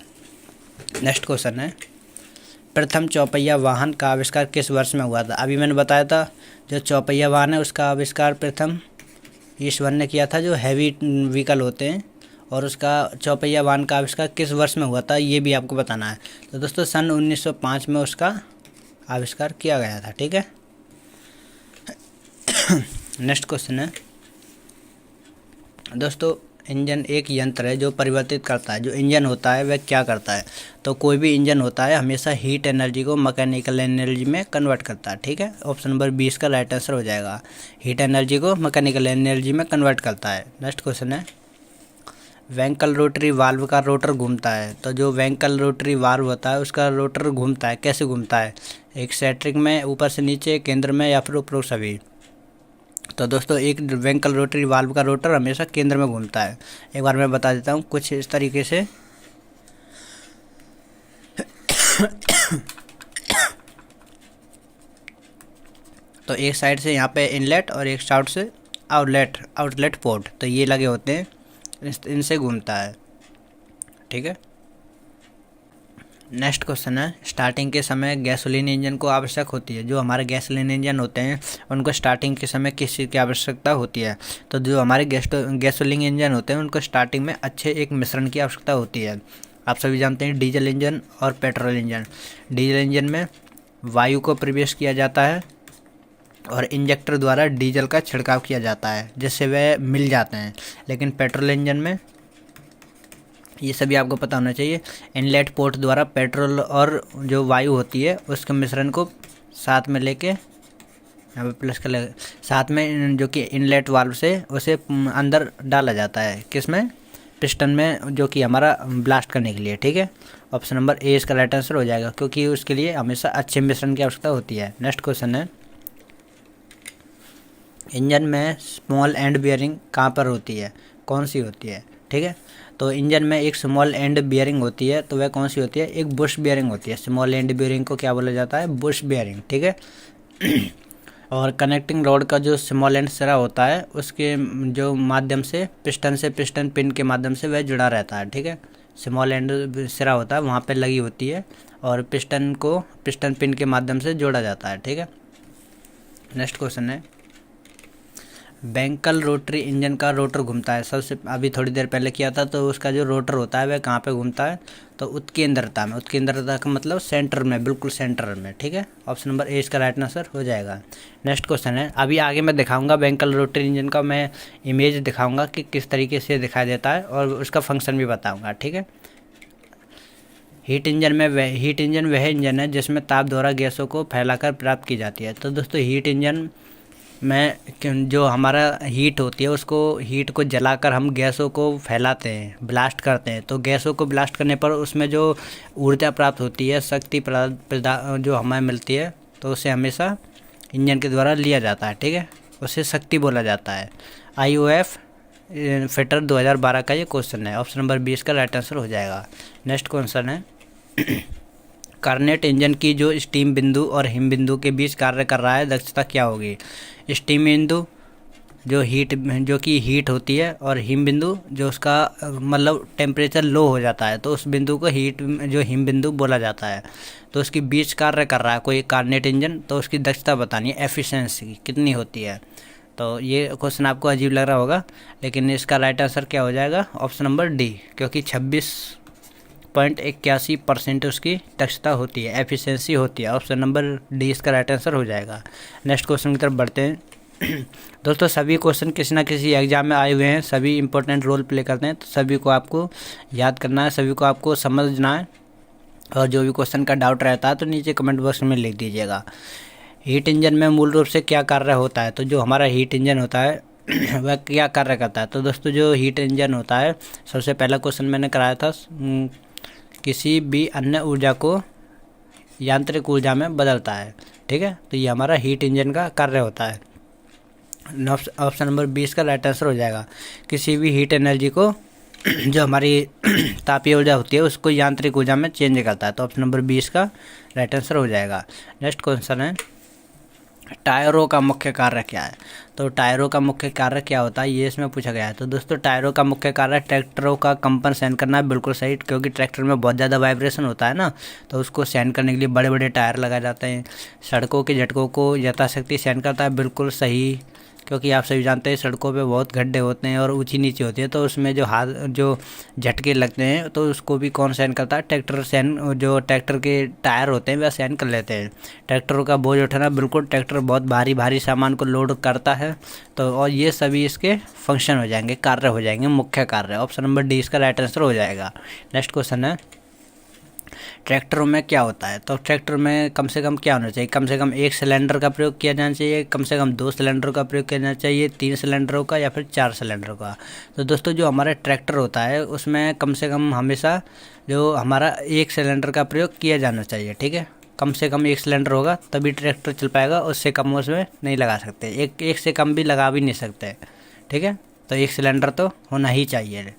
नेक्स्ट क्वेश्चन है, प्रथम चौपहिया वाहन का आविष्कार किस वर्ष में हुआ था? अभी मैंने बताया था जो चौपहिया वाहन है उसका आविष्कार प्रथम ईश्वर ने किया था, जो हैवी व्हीकल होते हैं, और उसका चौपहिया वाहन का आविष्कार किस वर्ष में हुआ था ये भी आपको बताना है। तो दोस्तों सन 1905 में उसका आविष्कार किया गया था। ठीक है। नेक्स्ट क्वेश्चन है दोस्तों, इंजन एक यंत्र है जो परिवर्तित करता है। जो इंजन होता है वह क्या करता है? तो कोई भी इंजन होता है हमेशा हीट एनर्जी को मैकेनिकल एनर्जी में कन्वर्ट करता है। ठीक है। ऑप्शन नंबर 20 का राइट आंसर हो जाएगा। हीट एनर्जी को मैकेनिकल एनर्जी में कन्वर्ट करता है। नेक्स्ट क्वेश्चन है, वेंकल रोटरी वाल्व का रोटर घूमता है। तो जो वेंकल रोटरी वाल्व होता है उसका रोटर घूमता है, कैसे घूमता है? एक सेंट्रिक में, ऊपर से नीचे, केंद्र में, या फिर उपरोक्त सभी? तो दोस्तों एक वेंकल रोटरी वाल्व का रोटर हमेशा केंद्र में घूमता है। एक बार मैं बता देता हूँ कुछ इस तरीके से। तो एक साइड से यहाँ पे इनलेट और एक साइड से आउटलेट पोर्ट, तो ये लगे होते हैं, इनसे घूमता है। ठीक है। नेक्स्ट क्वेश्चन है, स्टार्टिंग के समय गैसोलीन इंजन को आवश्यक होती है। जो हमारे गैसोलीन इंजन होते हैं उनको स्टार्टिंग के समय किस चीज़ की आवश्यकता होती है? तो जो हमारे गैसोलीन इंजन होते हैं उनको स्टार्टिंग में अच्छे एक मिश्रण की आवश्यकता होती है। आप सभी जानते हैं डीजल इंजन और पेट्रोल इंजन। डीजल इंजन में वायु को प्रवेश किया जाता है और इंजेक्टर द्वारा डीजल का छिड़काव किया जाता है जिससे वह मिल जाते हैं। लेकिन पेट्रोल इंजन में, ये सभी आपको पता होना चाहिए, इनलेट पोर्ट द्वारा पेट्रोल और जो वायु होती है उसके मिश्रण को साथ में लेके, यहाँ पे प्लस का साथ में, जो कि इनलेट वाल्व से उसे अंदर डाला जाता है। किस में? पिस्टन में, जो कि हमारा ब्लास्ट करने के लिए। ठीक है। ऑप्शन नंबर ए इसका राइट आंसर हो जाएगा, क्योंकि उसके लिए हमेशा अच्छे मिश्रण की आवश्यकता होती है। नेक्स्ट क्वेश्चन है, इंजन में स्मॉल एंड बियरिंग कहाँ पर होती है? कौन सी होती है? ठीक है। तो इंजन में एक स्मॉल एंड बियरिंग होती है, तो वह कौन सी होती है? एक बुश बियरिंग होती है। स्मॉल एंड बियरिंग को क्या बोला जाता है? Bush bearing. ठीक है। और कनेक्टिंग रॉड का जो स्मॉल एंड सिरा होता है उसके जो माध्यम से पिस्टन पिन के माध्यम से वह जुड़ा रहता है। ठीक है। स्मॉल एंड सिरा होता है वहाँ पे लगी होती है और पिस्टन को पिस्टन पिन के माध्यम से जोड़ा जाता है। ठीक है। नेक्स्ट क्वेश्चन है, वेंकल रोटरी इंजन का रोटर घूमता है। सबसे अभी थोड़ी देर पहले किया था, तो उसका जो रोटर होता है वह कहाँ पे घूमता है? तो उत्केंद्रता में। उत्केंद्रता का मतलब सेंटर में, बिल्कुल सेंटर में। ठीक है। ऑप्शन नंबर ए इसका राइट आंसर हो जाएगा। नेक्स्ट क्वेश्चन है, अभी आगे मैं दिखाऊंगा वेंकल रोटरी इंजन का, मैं इमेज दिखाऊंगा कि किस तरीके से दिखाई देता है और उसका फंक्शन भी बताऊँगा। ठीक है। हीट इंजन वह इंजन है जिसमें ताप द्वारा गैसों को फैलाकर प्राप्त की जाती है। तो दोस्तों हीट इंजन में जो हमारा हीट होती है उसको, हीट को जलाकर हम गैसों को फैलाते हैं, ब्लास्ट करते हैं। तो गैसों को ब्लास्ट करने पर उसमें जो ऊर्जा प्राप्त होती है, शक्ति जो हमें मिलती है, तो उसे हमेशा इंजन के द्वारा लिया जाता है। ठीक है। उसे शक्ति बोला जाता है। IOF फिटर 2012 का ये क्वेश्चन है। ऑप्शन नंबर 20 का राइट आंसर हो जाएगा। नेक्स्ट क्वेश्चन है, कार्नेट इंजन की जो स्टीम बिंदु और हिम बिंदु के बीच कार्य कर रहा है दक्षता क्या होगी? स्टीम बिंदु जो कि हीट होती है, और हिम बिंदु जो उसका मतलब टेम्परेचर लो हो जाता है, तो उस बिंदु को हिम बिंदु बोला जाता है। तो उसके बीच कार्य कर रहा है कोई कार्नेट इंजन, तो उसकी दक्षता बतानी है, एफिशिएंसी कितनी होती है। तो ये क्वेश्चन आपको अजीब लग रहा होगा, लेकिन इसका राइट आंसर क्या हो जाएगा? ऑप्शन नंबर डी, क्योंकि 26.81% उसकी दक्षता होती है, एफिशिएंसी होती है। ऑप्शन नंबर डी इसका राइट आंसर हो जाएगा। नेक्स्ट क्वेश्चन की तरफ बढ़ते हैं। दोस्तों सभी क्वेश्चन किसी ना किसी एग्जाम में आए हुए हैं, सभी इंपॉर्टेंट रोल प्ले करते हैं, तो सभी को आपको याद करना है, सभी को आपको समझना है, और जो भी क्वेश्चन का डाउट रहता है तो नीचे कमेंट बॉक्स में लिख दीजिएगा। हीट इंजन में मूल रूप से क्या कार्य होता है? तो जो हमारा हीट इंजन होता है वह क्या कार्य करता है? तो दोस्तों जो हीट इंजन होता है, सबसे पहला क्वेश्चन मैंने कराया था, किसी भी अन्य ऊर्जा को यांत्रिक ऊर्जा में बदलता है। ठीक है। तो ये हमारा हीट इंजन का कार्य होता है। ऑप्शन नंबर 20 का राइट आंसर हो जाएगा। किसी भी हीट एनर्जी को जो हमारी तापीय ऊर्जा होती है उसको यांत्रिक ऊर्जा में चेंज करता है। तो ऑप्शन नंबर 20 का राइट आंसर हो जाएगा। नेक्स्ट क्वेश्चन है, टायरों का मुख्य कार्य क्या है? तो टायरों का मुख्य कार्य क्या होता है, ये इसमें पूछा गया है। तो दोस्तों टायरों का मुख्य कार्य ट्रैक्टरों का कंपन सहन करना है, बिल्कुल सही, क्योंकि ट्रैक्टर में बहुत ज़्यादा वाइब्रेशन होता है ना, तो उसको सहन करने के लिए बड़े बड़े टायर लगाए जाते हैं। सड़कों के झटकों को यथाशक्ति सहन करता है, बिल्कुल सही, क्योंकि आप सभी जानते हैं सड़कों पे बहुत गड्ढे होते हैं और ऊंची नीची होती है, तो उसमें जो झटके लगते हैं तो उसको भी कौन सहन करता है? ट्रैक्टर सहन, जो ट्रैक्टर के टायर होते हैं वह सहन कर लेते हैं। ट्रैक्टरों का बोझ उठाना, बिल्कुल, ट्रैक्टर बहुत भारी भारी सामान को लोड करता है, तो और ये सभी इसके फंक्शन हो जाएंगे, कार्य हो जाएंगे, मुख्य कार्य। ऑप्शन नंबर डी इसका राइट आंसर हो जाएगा। नेक्स्ट क्वेश्चन है, ट्रैक्टरों में क्या होता है? तो ट्रैक्टर में कम से कम क्या होना चाहिए? कम से कम 1 सिलेंडर का प्रयोग किया जाना चाहिए, कम से कम 2 सिलेंडर का प्रयोग किया जाना चाहिए, 3 सिलेंडरों का, या फिर 4 सिलेंडरों का। तो दोस्तों जो हमारा ट्रैक्टर होता है उसमें कम से कम हमेशा जो हमारा 1 सिलेंडर का प्रयोग किया जाना चाहिए, ठीक है। कम से कम 1 सिलेंडर होगा तभी ट्रैक्टर चल पाएगा, उससे कम उसमें नहीं लगा सकते, एक से कम भी लगा भी नहीं सकते, ठीक है। तो 1 सिलेंडर तो होना ही चाहिए।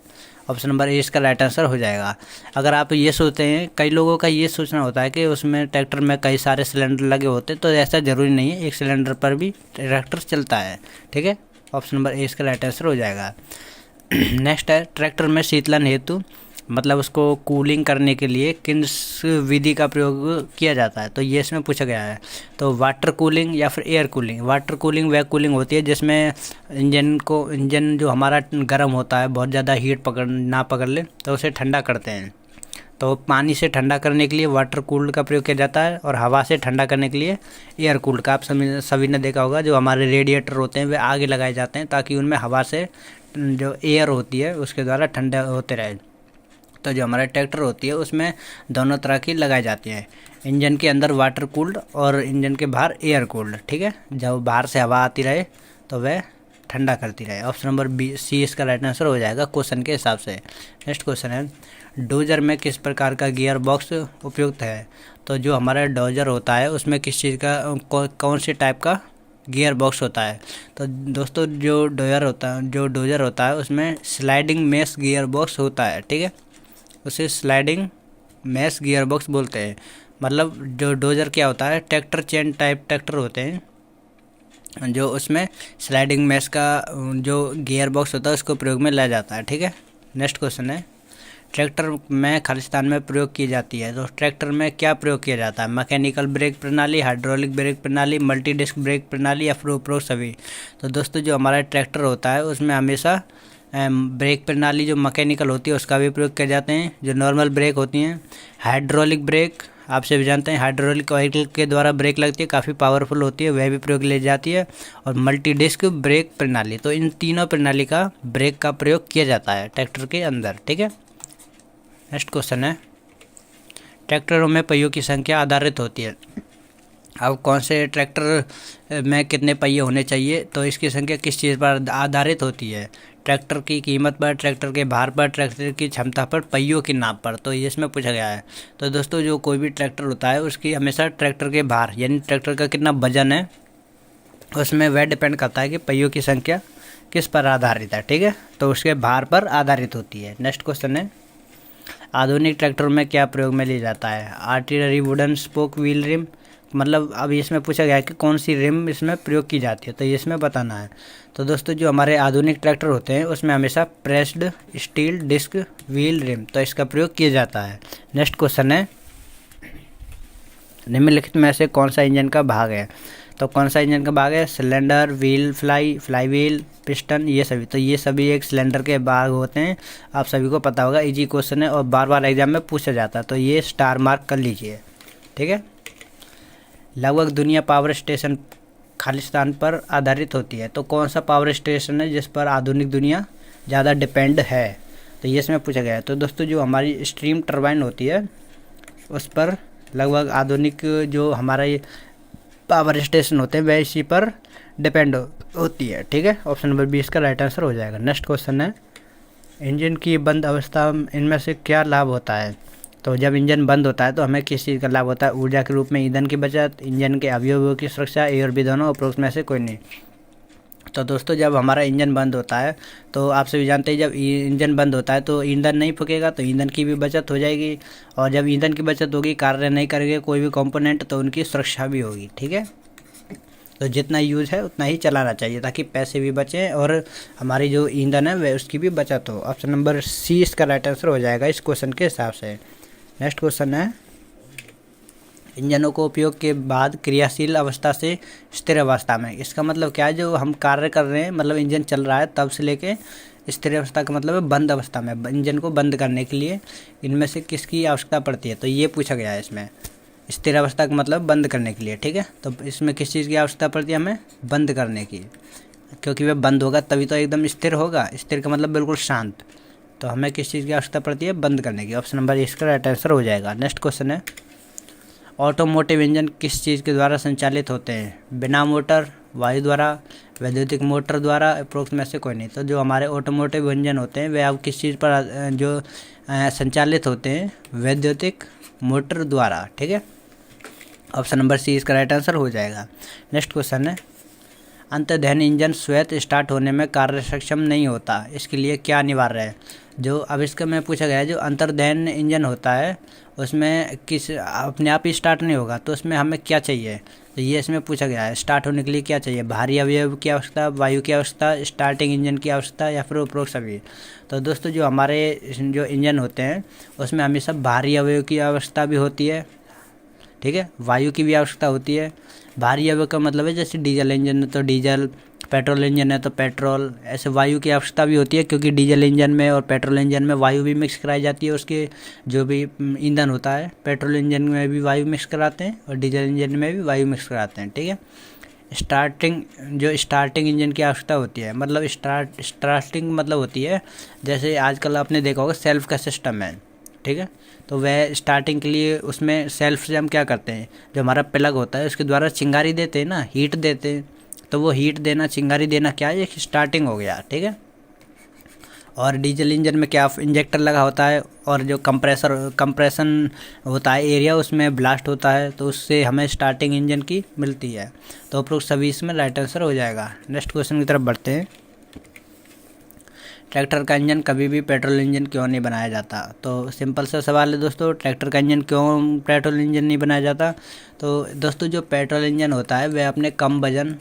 ऑप्शन नंबर ए इसका राइट आंसर हो जाएगा। अगर आप ये सोचते हैं, कई लोगों का ये सोचना होता है कि उसमें ट्रैक्टर में कई सारे सिलेंडर लगे होते, तो ऐसा ज़रूरी नहीं है, 1 सिलेंडर पर भी ट्रैक्टर चलता है, ठीक है। ऑप्शन नंबर ए इसका राइट आंसर हो जाएगा। नेक्स्ट है, ट्रैक्टर में शीतलन हेतु, मतलब उसको कूलिंग करने के लिए किस विधि का प्रयोग किया जाता है? तो ये इसमें पूछा गया है। तो वाटर कूलिंग या फिर एयर कूलिंग। वाटर कूलिंग वह कूलिंग होती है जिसमें इंजन जो हमारा गर्म होता है, बहुत ज़्यादा हीट पकड़ ले तो उसे ठंडा करते हैं। तो पानी से ठंडा करने के लिए वाटर कूल्ड का प्रयोग किया जाता है, और हवा से ठंडा करने के लिए एयर कूल्ड का। आप सभी ने देखा होगा, जो हमारे रेडिएटर होते हैं वे आगे लगाए जाते हैं ताकि उनमें हवा से जो एयर होती है उसके द्वारा ठंडा होते रहे। तो जो हमारा ट्रैक्टर होती है उसमें दोनों तरह की लगाई जाती है, इंजन के अंदर वाटर कूल्ड और इंजन के बाहर एयर कूल्ड, ठीक है। जब बाहर से हवा आती रहे तो वह ठंडा करती रहे। ऑप्शन नंबर बी सी इसका राइट आंसर हो जाएगा क्वेश्चन के हिसाब से। नेक्स्ट क्वेश्चन है, डोजर में किस प्रकार का गियर बॉक्स उपयुक्त है? तो जो हमारा डोजर होता है उसमें किस चीज़ का कौन सी टाइप का गियर बॉक्स होता है? तो दोस्तों जो डोजर होता है उसमें स्लाइडिंग मेश गियर बॉक्स होता है, ठीक है। उसे स्लाइडिंग मैश गियर बॉक्स बोलते हैं। मतलब जो डोजर क्या होता है, ट्रैक्टर चेन टाइप ट्रैक्टर होते हैं, जो उसमें स्लाइडिंग मैश का जो गियर बॉक्स होता है उसको प्रयोग में लाया जाता है, ठीक है। नेक्स्ट क्वेश्चन है, ट्रैक्टर में खालिस्तान में प्रयोग की जाती है। तो ट्रैक्टर में क्या प्रयोग किया जाता है? मैकेनिकल ब्रेक प्रणाली, हाइड्रोलिक ब्रेक प्रणाली, मल्टी डिस्क ब्रेक प्रणाली, या फिर उपरोक्त सभी। तो दोस्तों जो हमारा ट्रैक्टर होता है उसमें हमेशा ब्रेक प्रणाली जो मैकेनिकल होती है उसका भी प्रयोग किए जाते हैं, जो नॉर्मल ब्रेक होती हैं। हाइड्रोलिक ब्रेक आप सभी जानते हैं, हाइड्रोलिक ऑयल के द्वारा ब्रेक लगती है, काफ़ी पावरफुल होती है, वह भी प्रयोग ले जाती है। और मल्टी डिस्क ब्रेक प्रणाली, तो इन तीनों प्रणाली का ब्रेक का प्रयोग किया जाता है ट्रैक्टर के अंदर, ठीक है। नेक्स्ट क्वेश्चन है, ट्रैक्टरों में पहियों की संख्या आधारित होती है। अब कौन से ट्रैक्टर में कितने पहिए होने चाहिए? तो इसकी संख्या किस चीज़ पर आधारित होती है? ट्रैक्टर की कीमत पर, ट्रैक्टर के भार पर, ट्रैक्टर की क्षमता पर, पहियों की नाप पर। तो ये इसमें पूछा गया है। तो दोस्तों जो कोई भी ट्रैक्टर होता है उसकी हमेशा ट्रैक्टर के भार यानी ट्रैक्टर का कितना वजन है उसमें वह डिपेंड करता है कि पहियों की संख्या किस पर आधारित है, ठीक है। तो उसके भार पर आधारित होती है। नेक्स्ट क्वेश्चन है, आधुनिक ट्रैक्टर में क्या प्रयोग में लिया जाता है? Artillery wooden spoke wheel rim, मतलब अब इसमें पूछा गया है कि कौन सी रिम इसमें प्रयोग की जाती है, तो ये इसमें बताना है। तो दोस्तों जो हमारे आधुनिक ट्रैक्टर होते हैं उसमें हमेशा pressed steel disc wheel rim, तो इसका प्रयोग किया जाता है। नेक्स्ट क्वेश्चन है, निम्नलिखित में से कौन सा इंजन का भाग है? तो कौन सा इंजन का भाग है? Cylinder, wheel, fly wheel, piston, ये सभी। तो ये सभी एक सिलेंडर के भाग होते हैं, आप सभी को पता होगा, इजी क्वेश्चन है और बार बार एग्जाम में पूछा जाता है, तो ये स्टार मार्क कर लीजिए, ठीक है। लगभग दुनिया पावर स्टेशन खालिस्तान पर आधारित होती है। तो कौन सा पावर स्टेशन है जिस पर आधुनिक दुनिया ज़्यादा डिपेंड है? तो ये इसमें पूछा गया है। तो दोस्तों जो हमारी स्टीम टरबाइन होती है उस पर लगभग आधुनिक जो हमारा ये पावर स्टेशन होते हैं वह इसी पर डिपेंड होती है, ठीक है। ऑप्शन नंबर बी इसका राइट आंसर हो जाएगा। नेक्स्ट क्वेश्चन है, इंजन की बंद अवस्था इनमें से क्या लाभ होता है? तो जब इंजन बंद होता है तो हमें किस चीज़ का लाभ होता है? ऊर्जा के रूप में ईंधन की बचत, इंजन के अवयवों की सुरक्षा, ए और बी दोनों, उपरोक्त में से कोई नहीं। तो दोस्तों जब हमारा इंजन बंद होता है तो आप सभी जानते हैं जब इंजन बंद होता है तो ईंधन नहीं फूकेगा, तो ईंधन की भी बचत हो जाएगी, और जब ईंधन की बचत होगी, कार्य नहीं करेंगे कोई भी कंपोनेंट, तो उनकी सुरक्षा भी होगी, ठीक है। तो जितना यूज़ है उतना ही चलाना चाहिए ताकि पैसे भी बचें और हमारी जो ईंधन है वह उसकी भी बचत हो। ऑप्शन नंबर सी इसका राइट आंसर हो जाएगा इस क्वेश्चन के हिसाब से। नेक्स्ट क्वेश्चन है, इंजनों को उपयोग के बाद क्रियाशील अवस्था से स्थिर अवस्था में, इसका मतलब क्या है, जो हम कार्य कर रहे हैं मतलब इंजन चल रहा है तब से लेके स्थिर अवस्था का मतलब है बंद अवस्था में, इंजन को बंद करने के लिए इनमें से किसकी आवश्यकता पड़ती है, तो ये पूछा गया है इसमें। स्थिर अवस्था का मतलब बंद करने के लिए, ठीक है। तो इसमें किस चीज़ की आवश्यकता पड़ती है, हमें बंद करने की, क्योंकि वह बंद होगा तभी तो एकदम स्थिर होगा। स्थिर का मतलब बिल्कुल शांत। तो हमें किस चीज़ की आवश्यकता पड़ती है, बंद करने की। ऑप्शन नंबर इसका राइट आंसर हो जाएगा। नेक्स्ट क्वेश्चन है, ऑटोमोटिव इंजन किस चीज़ के द्वारा संचालित होते हैं, बिना मोटर, वायु द्वारा, वैद्युतिक मोटर द्वारा, अप्रोक्स में से कोई नहीं। तो जो हमारे ऑटोमोटिव इंजन होते हैं वे अब किस चीज़ पर संचालित होते हैं, वैद्युतिक मोटर द्वारा, ठीक है। ऑप्शन नंबर सी इसका राइट आंसर हो जाएगा। नेक्स्ट क्वेश्चन है, अंतर्दहन इंजन स्वयं स्टार्ट होने में कार्य सक्षम नहीं होता, इसके लिए क्या अनिवार्य है। जो अब इसका में पूछा गया है, जो अंतर्दहन इंजन होता है उसमें किस अपने आप ही स्टार्ट नहीं होगा, तो उसमें हमें क्या चाहिए, तो ये इसमें पूछा गया है स्टार्ट होने के लिए क्या चाहिए, भारी अवयव की आवश्यकता, वायु की आवश्यकता, स्टार्टिंग इंजन की आवश्यकता या फिर उपरोक्त सभी। तो दोस्तों जो हमारे जो इंजन होते हैं उसमें हमेशा भारी अवयव की आवश्यकता भी होती है, ठीक है, वायु की भी आवश्यकता होती है। भारी अवयव का मतलब है जैसे डीजल इंजन है तो डीजल, पेट्रोल इंजन है तो पेट्रोल, ऐसे वायु की आवश्यकता भी होती है क्योंकि डीजल इंजन में और पेट्रोल इंजन में वायु भी मिक्स कराई जाती है। उसके जो भी ईंधन होता है, पेट्रोल इंजन में भी वायु मिक्स कराते हैं और डीजल इंजन में भी वायु मिक्स कराते हैं, ठीक है। स्टार्टिंग इंजन की आवश्यकता होती है, मतलब स्टार्टिंग मतलब होती है जैसे आजकल आपने देखा होगा सेल्फ का सिस्टम है, ठीक है। तो वह स्टार्टिंग के लिए उसमें सेल्फ से हम क्या करते हैं, जो हमारा प्लग होता है उसके द्वारा चिंगारी देते हैं ना, हीट देते हैं। तो वो हीट देना, चिंगारी देना क्या है, एक स्टार्टिंग हो गया, ठीक है। और डीजल इंजन में क्या इंजेक्टर लगा होता है और जो कंप्रेशन होता है एरिया उसमें ब्लास्ट होता है, तो उससे हमें स्टार्टिंग इंजन की मिलती है। तो उपरोक्त सभी इसमें राइट आंसर हो जाएगा। नेक्स्ट क्वेश्चन की तरफ बढ़ते हैं, ट्रैक्टर का इंजन कभी भी पेट्रोल इंजन क्यों नहीं बनाया जाता। तो सिंपल सा सवाल है दोस्तों, ट्रैक्टर का इंजन क्यों पेट्रोल इंजन नहीं बनाया जाता। तो दोस्तों जो पेट्रोल इंजन होता है वह अपने कम वजन,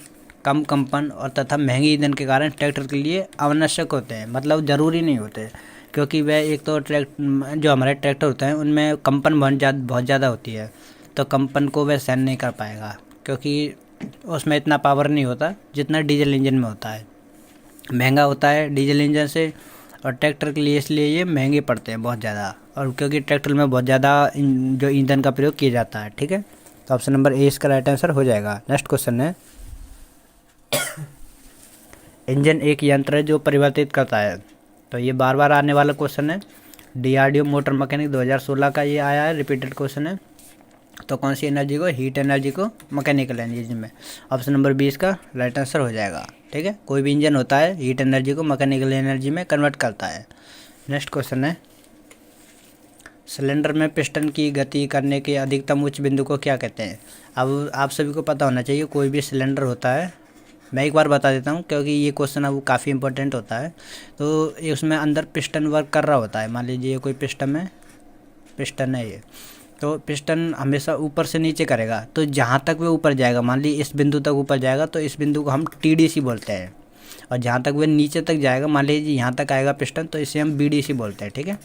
कम कंपन और तथा महंगे ईंधन के कारण ट्रैक्टर के लिए आवश्यक होते हैं, मतलब ज़रूरी नहीं होते, क्योंकि वह एक तो जो हमारे ट्रैक्टर होते हैं उनमें कंपन बहुत ज़्यादा होती है, तो कंपन को वह सहन नहीं कर पाएगा क्योंकि उसमें इतना पावर नहीं होता जितना डीजल इंजन में होता है। महंगा होता है डीजल इंजन से और ट्रैक्टर के लिए इसलिए ये महंगे पड़ते हैं बहुत ज़्यादा, और क्योंकि ट्रैक्टर में बहुत ज़्यादा जो ईंधन का प्रयोग किया जाता है, ठीक है। तो ऑप्शन नंबर ए इसका राइट आंसर हो जाएगा। नेक्स्ट क्वेश्चन है, इंजन एक यंत्र है जो परिवर्तित करता है। तो ये बार बार आने वाला क्वेश्चन है, DRDO मोटर मैकेनिक 2016 का ये आया है, रिपीटेड क्वेश्चन है। तो कौन सी एनर्जी को, हीट एनर्जी को मैकेनिकल एनर्जी में। ऑप्शन नंबर 20 का राइट आंसर हो जाएगा, ठीक है। कोई भी इंजन होता है हीट एनर्जी को मैकेनिकल एनर्जी में कन्वर्ट करता है। नेक्स्ट क्वेश्चन है, सिलेंडर में पिस्टन की गति करने के अधिकतम उच्च बिंदु को क्या कहते हैं। अब आप सभी को पता होना चाहिए, कोई भी सिलेंडर होता है, मैं एक बार बता देता हूँ क्योंकि ये क्वेश्चन अब काफ़ी इंपॉर्टेंट होता है। तो ये उसमें अंदर पिस्टन वर्क कर रहा होता है, मान लीजिए कोई पिस्टन है ये, तो पिस्टन हमेशा ऊपर से नीचे करेगा, तो जहाँ तक वो ऊपर जाएगा, मान लीजिए इस बिंदु तक ऊपर जाएगा तो इस बिंदु को हम TDC बोलते हैं, और जहाँ तक वह नीचे तक जाएगा, मान लीजिए यहाँ तक आएगा पिस्टन, तो इसे हम BDC बोलते हैं, ठीक है।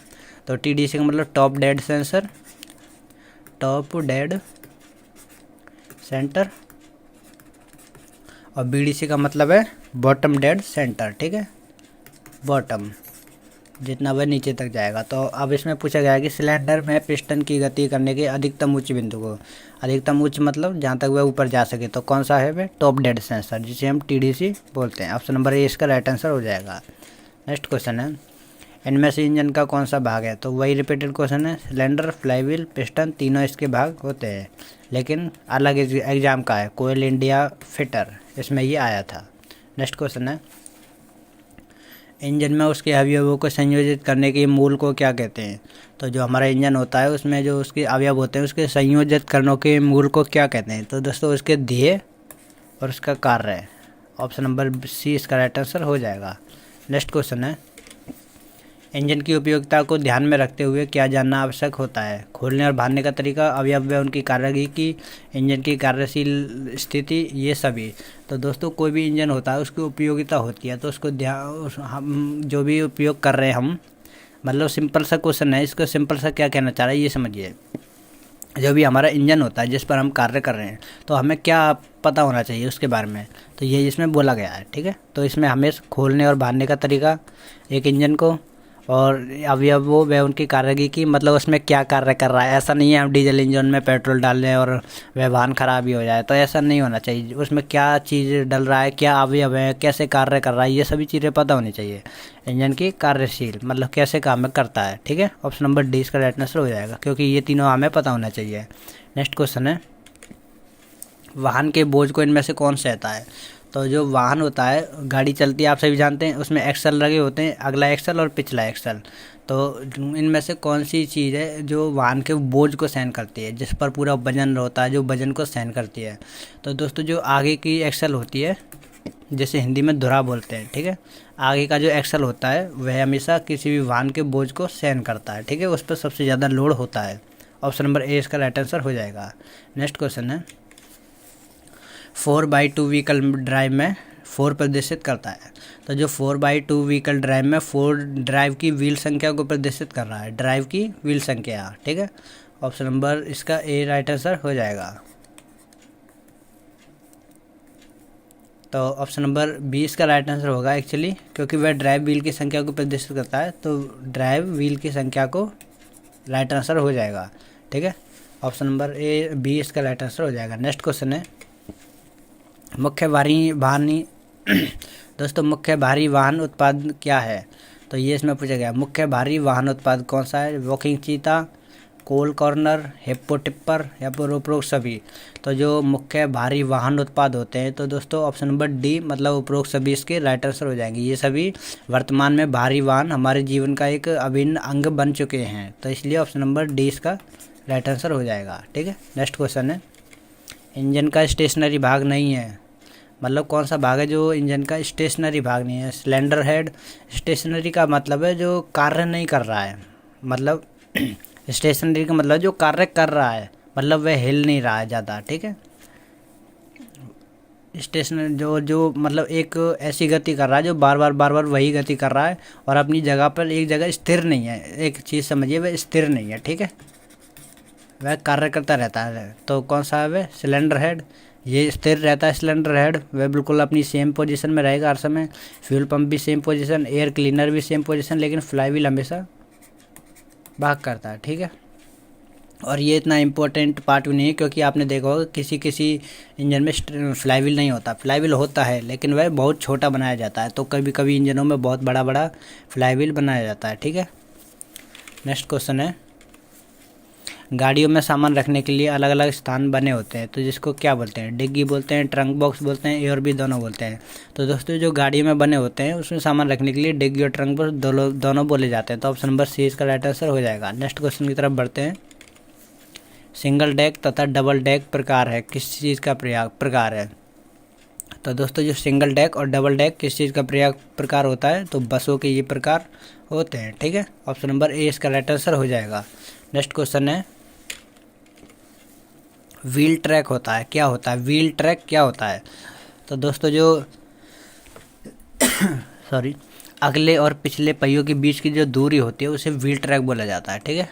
तो TDC का मतलब टॉप डेड सेंटर, और BDC का मतलब है बॉटम डेड सेंटर, ठीक है, बॉटम जितना वह नीचे तक जाएगा। तो अब इसमें पूछा गया है कि सिलेंडर में पिस्टन की गति करने के अधिकतम उच्च बिंदु को, अधिकतम उच्च मतलब जहाँ तक वह ऊपर जा सके, तो कौन सा है वह, टॉप डेड सेंसर, जिसे हम TDC बोलते हैं। ऑप्शन नंबर ए इसका राइट आंसर हो जाएगा। नेक्स्ट क्वेश्चन है, इनमें से इंजन का कौन सा भाग है। तो वही रिपीटेड क्वेश्चन है, सिलेंडर, फ्लाईव्हील, पिस्टन, तीनों इसके भाग होते हैं, लेकिन अलग एग्जाम का है, कोयल इंडिया फिटर, इसमें ये आया था। नेक्स्ट क्वेश्चन है, इंजन में उसके अवयवों को संयोजित करने के मूल को क्या कहते हैं। तो जो हमारा इंजन होता है उसमें जो उसके अवयव होते हैं उसके संयोजित करने के मूल को क्या कहते हैं। तो दोस्तों उसके ध्येय और उसका कार्य है। ऑप्शन नंबर सी इसका राइट आंसर हो जाएगा। नेक्स्ट क्वेश्चन है, इंजन की उपयोगिता को ध्यान में रखते हुए क्या जानना आवश्यक होता है? खोलने और बांधने का तरीका, अवयव व उनकी कार्यकी, इंजन की कार्यशील स्थिति, ये सभी। तो दोस्तों कोई भी इंजन होता है उसकी उपयोगिता होती है, तो उसको हम जो भी उपयोग कर रहे हैं हम, मतलब सिंपल सा क्वेश्चन है, इसको सिंपल सा क्या कहना चाह रहा है ये समझिए। जो भी हमारा इंजन होता है जिस पर हम कार्य कर रहे हैं, तो हमें क्या पता होना चाहिए उसके बारे में, तो ये इसमें बोला गया है। ठीक है, तो इसमें हमें खोलने और बांधने का तरीका एक इंजन को, और अवयवों व उनकी कार्यकी, मतलब उसमें क्या कार्य कर रहा है। ऐसा नहीं है हम डीजल इंजन में पेट्रोल डाल लें और वह वाहन ख़राब ही हो जाए, तो ऐसा नहीं होना चाहिए। उसमें क्या चीज़ डल रहा है, क्या अवयव है, कैसे कार्य कर रहा है, ये सभी चीज़ें पता होनी चाहिए। इंजन की कार्यशील मतलब कैसे काम करता है। ठीक है, ऑप्शन नंबर डी इसका राइट आंसर हो जाएगा, क्योंकि ये तीनों हमें पता होना चाहिए। नेक्स्ट क्वेश्चन है, वाहन के बोझ को इनमें से कौन सहता है? तो जो वाहन होता है, गाड़ी चलती है आप सभी जानते हैं, उसमें एक्सल लगे होते हैं, अगला एक्सल और पिछला एक्सल। तो इनमें से कौन सी चीज़ है जो वाहन के बोझ को सहन करती है, जिस पर पूरा वजन होता है, जो वजन को सहन करती है? तो दोस्तों जो आगे की एक्सल होती है, जैसे हिंदी में धुरा बोलते हैं। ठीक है, आगे का जो एक्सल होता है वह हमेशा किसी भी वाहन के बोझ को सहन करता है। ठीक है, उस पर सबसे ज़्यादा लोड होता है। ऑप्शन नंबर ए इसका राइट आंसर हो जाएगा। नेक्स्ट क्वेश्चन है, 4x2 व्हीकल ड्राइव में 4 प्रदर्शित करता है। तो जो 4x2 व्हीकल ड्राइव में 4 ड्राइव की व्हील संख्या को प्रदर्शित कर रहा है, ड्राइव की व्हील संख्या। ठीक है, ऑप्शन नंबर इसका ए राइट आंसर हो जाएगा। तो ऑप्शन नंबर बी इसका राइट आंसर होगा एक्चुअली, क्योंकि वह ड्राइव व्हील की संख्या को प्रदर्शित करता है, तो ड्राइव व्हील की संख्या को राइट आंसर हो जाएगा। ठीक है, ऑप्शन नंबर ए बी इसका राइट आंसर हो जाएगा। नेक्स्ट क्वेश्चन है, मुख्य भारी वाहन दोस्तों मुख्य भारी वाहन उत्पाद क्या है? तो ये इसमें पूछा गया, मुख्य भारी वाहन उत्पाद कौन सा है? वॉकिंग चीता, कोल कॉर्नर, हिप्पो टिप्पर या फिर उपरोक्त सभी। तो जो मुख्य भारी वाहन उत्पाद होते हैं, तो दोस्तों ऑप्शन नंबर डी मतलब उपरोक्त सभी इसके राइट आंसर हो जाएंगे। ये सभी वर्तमान में भारी वाहन हमारे जीवन का एक अभिन्न अंग बन चुके हैं, तो इसलिए ऑप्शन नंबर डी इसका राइट आंसर हो जाएगा। ठीक है, नेक्स्ट क्वेश्चन है, इंजन का स्टेशनरी भाग नहीं है, मतलब कौन सा भाग है जो इंजन का स्टेशनरी भाग नहीं है? Cylinder head. स्टेशनरी का मतलब है जो कार्य नहीं कर रहा है, मतलब स्टेशनरी का मतलब जो कार्य कर रहा है, मतलब वह हिल नहीं रहा है ज़्यादा। ठीक है, स्टेशनरी जो मतलब एक ऐसी गति कर रहा है जो बार बार वही गति कर रहा है और अपनी जगह पर एक जगह स्थिर नहीं है। एक चीज़ समझिए, वह स्थिर नहीं है। ठीक है, वह कार्य करता रहता है। तो कौन सा है वह? Cylinder head. ये स्थिर रहता है सिलेंडर हेड, वह बिल्कुल अपनी सेम पोजीशन में रहेगा हर समय। फ्यूल पंप भी सेम पोजीशन, एयर क्लीनर भी सेम पोजीशन, लेकिन फ्लाईव्हील हमेशा भाग करता है। ठीक है, और ये इतना इम्पोर्टेंट पार्ट भी नहीं है, क्योंकि आपने देखा होगा किसी इंजन में फ्लाईव्हील नहीं होता। फ्लाईव्हील होता है लेकिन वह बहुत छोटा बनाया जाता है, तो कभी कभी इंजनों में बहुत बड़ा फ्लाईव्हील बनाया जाता है। ठीक है, नेक्स्ट क्वेश्चन है, गाड़ियों में सामान रखने के लिए अलग अलग स्थान बने होते हैं, तो जिसको क्या बोलते हैं? डिग्गी बोलते हैं, ट्रंक बॉक्स बोलते हैं, और भी दोनों बोलते हैं। तो दोस्तों जो गाड़ियों में बने होते हैं उसमें सामान रखने के लिए डिग्गी और ट्रंक बॉक्स दोनों बोले जाते हैं, तो ऑप्शन नंबर सी इसका राइट आंसर हो जाएगा। नेक्स्ट क्वेश्चन की तरफ बढ़ते हैं, सिंगल डेक तथा डबल डेक प्रकार है, किस चीज़ का प्रकार है? तो दोस्तों जो सिंगल डेक और डबल डेक किस चीज़ का प्रकार होता है? तो बसों के ये प्रकार होते हैं। ठीक है, ऑप्शन नंबर ए इसका राइट आंसर हो जाएगा। नेक्स्ट क्वेश्चन है, व्हील ट्रैक होता है, क्या होता है? व्हील ट्रैक क्या होता है? तो दोस्तों जो सॉरी अगले और पिछले पहियों के बीच की जो दूरी होती है उसे व्हील ट्रैक बोला जाता है। ठीक है,